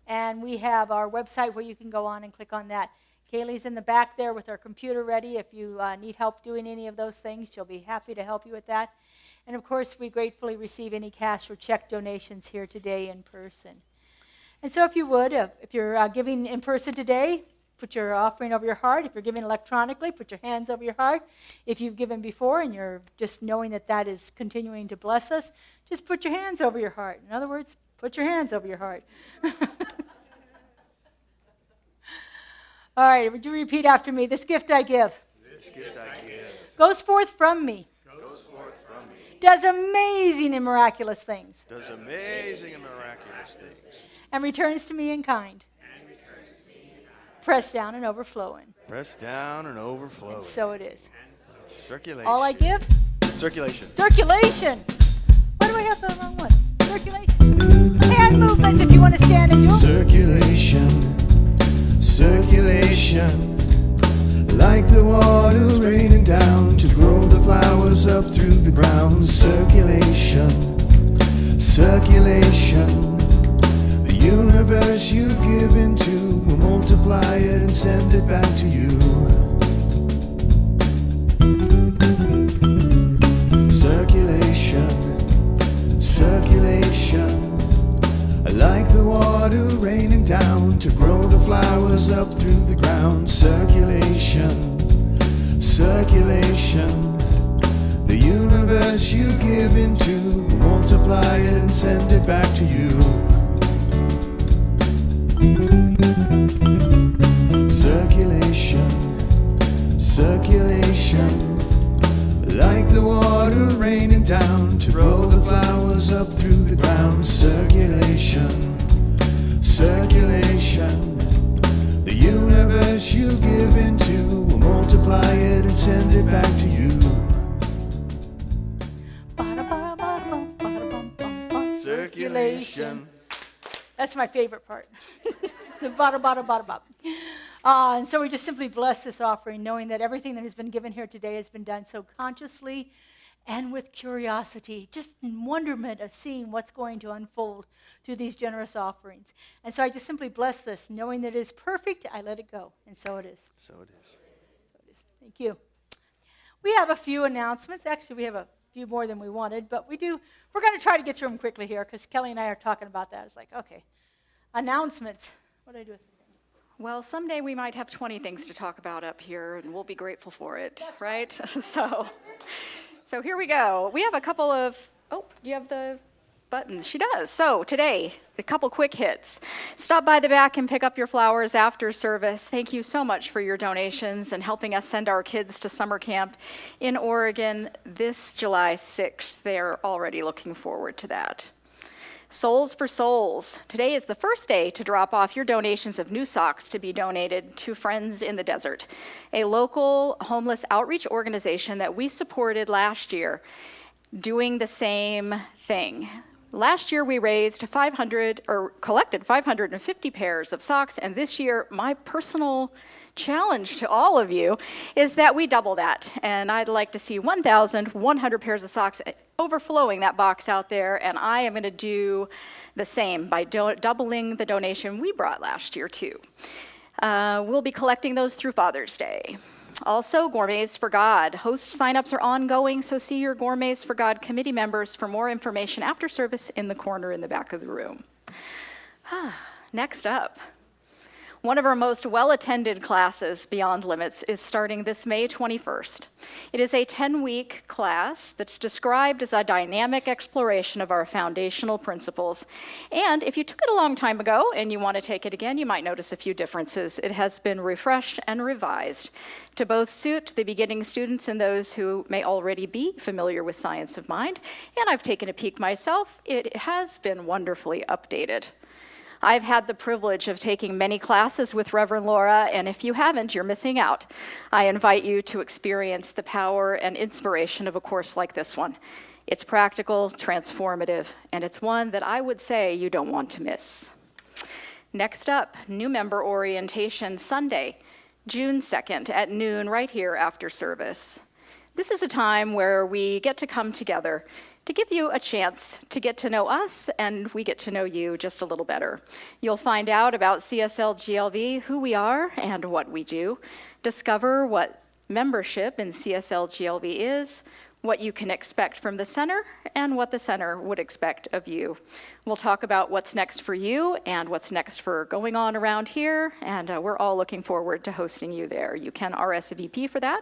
And we have our website where you can go on and click on that. Kaylee's in the back there with our computer ready. If you need help doing any of those things, she'll be happy to help you with that. And of course, we gratefully receive any cash or check donations here today in person. And so if you would, if you're giving in person today, put your offering over your heart. If you're giving electronically, put your hands over your heart. If you've given before and you're just knowing that that is continuing to bless us, just put your hands over your heart. In other words, put your hands over your heart. All right, would you repeat after me? This gift I give. This gift I give Goes forth from me. goes forth from me. Does amazing and miraculous things. Does amazing and miraculous things. And returns to me in kind. Pressed down and overflowing. Pressed down and overflowing. So it is. Circulation. All I give? Circulation. Circulation. Why do I have the wrong one? Circulation. Hand movements if you want to stand and do them. Circulation, circulation, like the water raining down to grow the flowers up through the ground. Circulation, circulation, the universe you give into will multiply it and send it back to you. Circulation, circulation, like the water raining down to grow the flowers up through the ground. Circulation, circulation, the universe you give into will multiply it and send it back to you. Circulation, circulation, like the water raining down to grow the flowers up through the ground. Circulation, circulation. universe you'll give into will multiply it and send it back to you. Ba-da-ba-da-ba-da-bum, ba-da-bum-bum-bum. Circulation. That's my favorite part. The bada bada bada bada. And so we just simply bless this offering, knowing that everything that has been given here today has been done so consciously and with curiosity, just in wonderment of seeing what's going to unfold through these generous offerings. And so I just simply bless this, knowing that it is perfect, I let it go, and so it is. So it is. Thank you. We have a few announcements. Actually, we have a few more than we wanted, but we're going to try to get through them quickly here, because Kelly and I are talking about that. It's like, okay, announcements. What do I do with it? Well, someday we might have 20 things to talk about up here, and we'll be grateful for it, right? So here we go. We have a couple of, oh, do you have the buttons? She does. So today, a couple quick hits. Stop by the back and pick up your flowers after service. Thank you so much for your donations and helping us send our kids to summer camp in Oregon this July 6th. They're already looking forward to that. Souls for Souls. Today is the first day to drop off your donations of new socks to be donated to Friends in the Desert, a local homeless outreach organization that we supported last year, doing the same thing. Last year we raised collected 550 pairs of socks, and this year my personal challenge to all of you is that we double that, and I'd like to see 1,100 pairs of socks overflowing that box out there, and I am going to do the same by doubling the donation we brought last year too. We'll be collecting those through Father's Day. Also, Gourmets for God. Host signups are ongoing, so see your Gourmets for God committee members for more information after service in the corner in the back of the room. Next up, one of our most well-attended classes, Beyond Limits, is starting this May 21st. It is a 10-week class that's described as a dynamic exploration of our foundational principles. And if you took it a long time ago and you want to take it again, you might notice a few differences. It has been refreshed and revised to both suit the beginning students and those who may already be familiar with Science of Mind. And I've taken a peek myself. It has been wonderfully updated. I've had the privilege of taking many classes with Reverend Laura, and if you haven't, you're missing out. I invite you to experience the power and inspiration of a course like this one. It's practical, transformative, and it's one that I would say you don't want to miss. Next up, new member orientation Sunday, June 2nd at noon, right here after service. This is a time where we get to come together to give you a chance to get to know us, and we get to know you just a little better. You'll find out about CSLGLV, who we are and what we do, discover what membership in CSLGLV is, what you can expect from the center, and what the center would expect of you. We'll talk about what's next for you and what's next for going on around here, and we're all looking forward to hosting you there. You can RSVP for that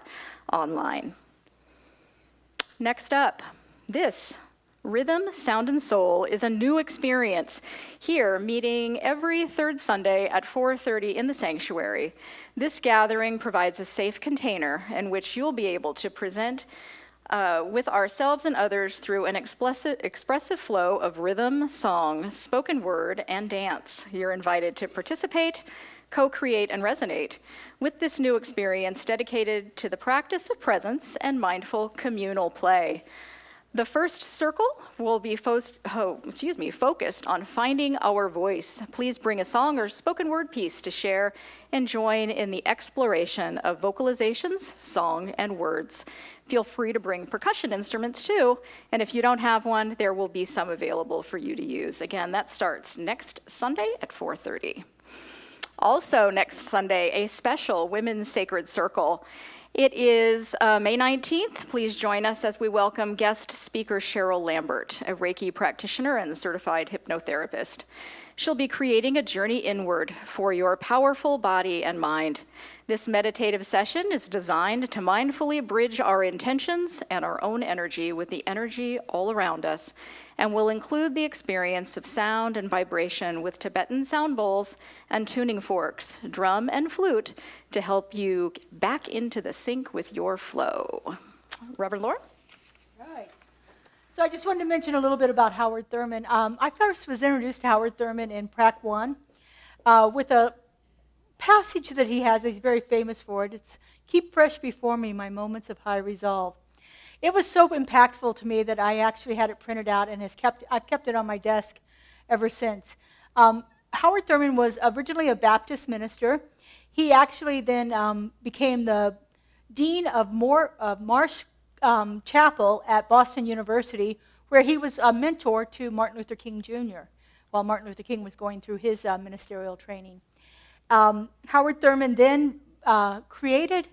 online. Next up, this Rhythm, Sound, and Soul is a new experience here, meeting every third Sunday at 4:30 in the sanctuary. This gathering provides a safe container in which you'll be able to present with ourselves and others through an expressive flow of rhythm, song, spoken word, and dance. You're invited to participate, co-create, and resonate with this new experience dedicated to the practice of presence and mindful communal play. The first circle will be focused on finding our voice. Please bring a song or spoken word piece to share and join in the exploration of vocalizations, song, and words. Feel free to bring percussion instruments too, and if you don't have one, there will be some available for you to use. Again, that starts next Sunday at 4:30. Also next Sunday, a special Women's Sacred Circle. It is May 19th. Please join us as we welcome guest speaker Cheryl Lambert, a Reiki practitioner and certified hypnotherapist. She'll be creating a journey inward for your powerful body and mind. This meditative session is designed to mindfully bridge our intentions and our own energy with the energy all around us, and will include the experience of sound and vibration with Tibetan sound bowls and tuning forks, drum and flute, to help you back into the sync with your flow. Reverend Laura? Right. So I just wanted to mention a little bit about Howard Thurman. I first was introduced to Howard Thurman in Prac 1 with a passage that he has, he's very famous for it. It's, "Keep fresh before me my moments of high resolve." It was so impactful to me that I actually had it printed out and I've kept it on my desk ever since. Howard Thurman was originally a Baptist minister. He actually then became the dean of Marsh Chapel at Boston University, where he was a mentor to Martin Luther King Jr. while Martin Luther King was going through his ministerial training. Howard Thurman then created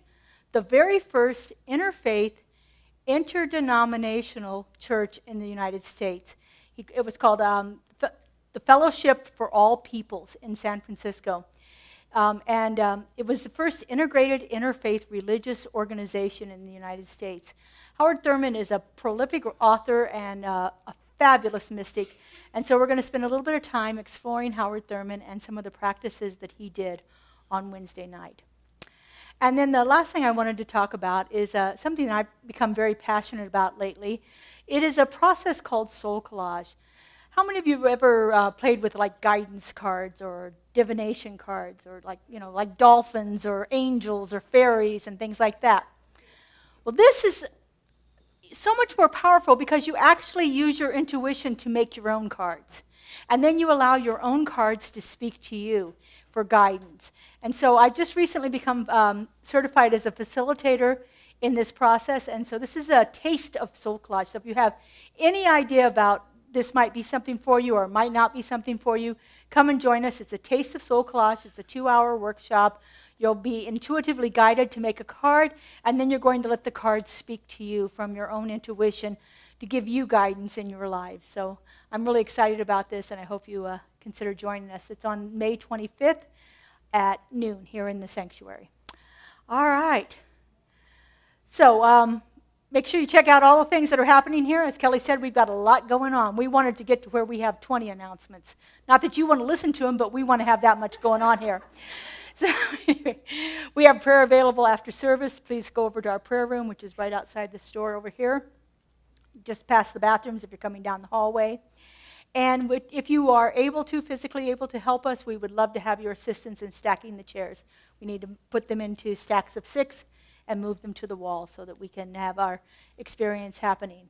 the very first interfaith, interdenominational church in the United States. It was called the Fellowship for All Peoples in San Francisco. It was the first integrated interfaith religious organization in the United States. Howard Thurman is a prolific author and a fabulous mystic. And so we're going to spend a little bit of time exploring Howard Thurman and some of the practices that he did on Wednesday night. And then the last thing I wanted to talk about is something that I've become very passionate about lately. It is a process called soul collage. How many of you have ever played with like guidance cards or divination cards or like dolphins or angels or fairies and things like that? Well, this is so much more powerful because you actually use your intuition to make your own cards. And then you allow your own cards to speak to you for guidance. And so I've just recently become certified as a facilitator in this process. And so this is a taste of soul collage. So if you have any idea about this might be something for you or might not be something for you, come and join us. It's a taste of soul collage. It's a 2-hour workshop. You'll be intuitively guided to make a card, and then you're going to let the cards speak to you from your own intuition to give you guidance in your lives. So I'm really excited about this, and I hope you consider joining us. It's on May 25th at noon here in the sanctuary. All right. So make sure you check out all the things that are happening here. As Kelly said, we've got a lot going on. We wanted to get to where we have 20 announcements. Not that you want to listen to them, but we want to have that much going on here. So we have prayer available after service. Please go over to our prayer room, which is right outside the store over here, just past the bathrooms if you're coming down the hallway. And if you are physically able to help us, we would love to have your assistance in stacking the chairs. We need to put them into stacks of 6 and move them to the wall so that we can have our experience happening.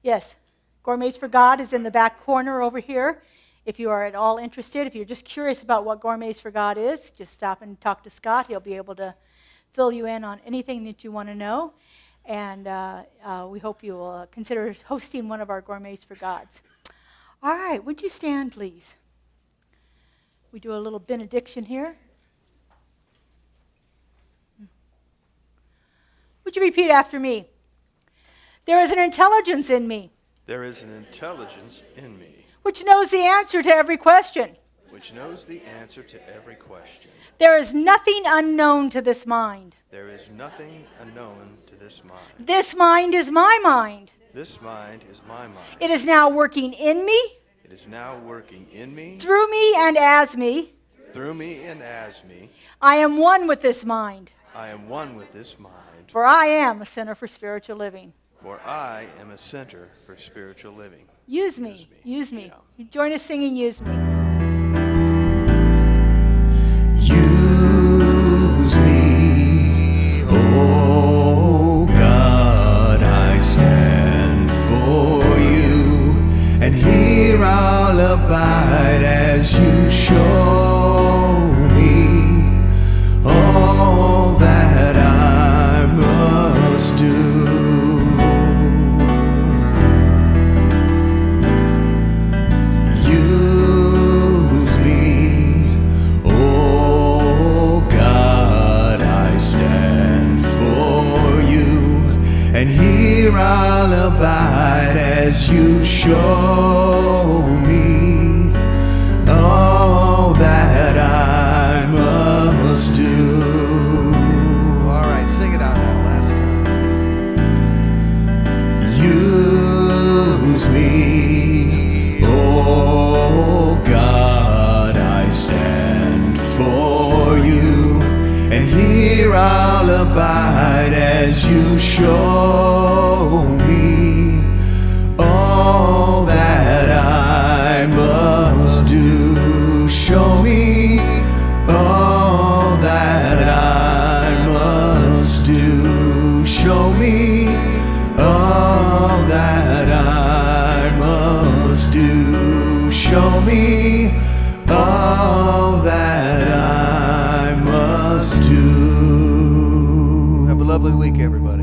Yes, Gourmets for God is in the back corner over here. If you are at all interested, if you're just curious about what Gourmets for God is, just stop and talk to Scott. He'll be able to fill you in on anything that you want to know. And we hope you will consider hosting one of our Gourmets for Gods. All right, would you stand, please? We do a little benediction here. Would you repeat after me? There is an intelligence in me. There is an intelligence in me. Which knows the answer to every question. Which knows the answer to every question. There is nothing unknown to this mind. There is nothing unknown to this mind. This mind is my mind. This mind is my mind. It is now working in me. It is now working in me. Through me and as me. Through me and as me. I am one with this mind. I am one with this mind. For I am a center for spiritual living. For I am a center for spiritual living. Use me. Use me. Yeah. Join us singing Use Me. Use me, oh God, I stand for you, and here I'll abide as you show me all that I must do. Use me, oh God, I stand for you, and here I'll abide as you show me all that I must do. All right, sing it out now, last time. Use me, oh God, I stand for you, and here I'll abide as you show me all that I must do. Show me all lovely week, everybody.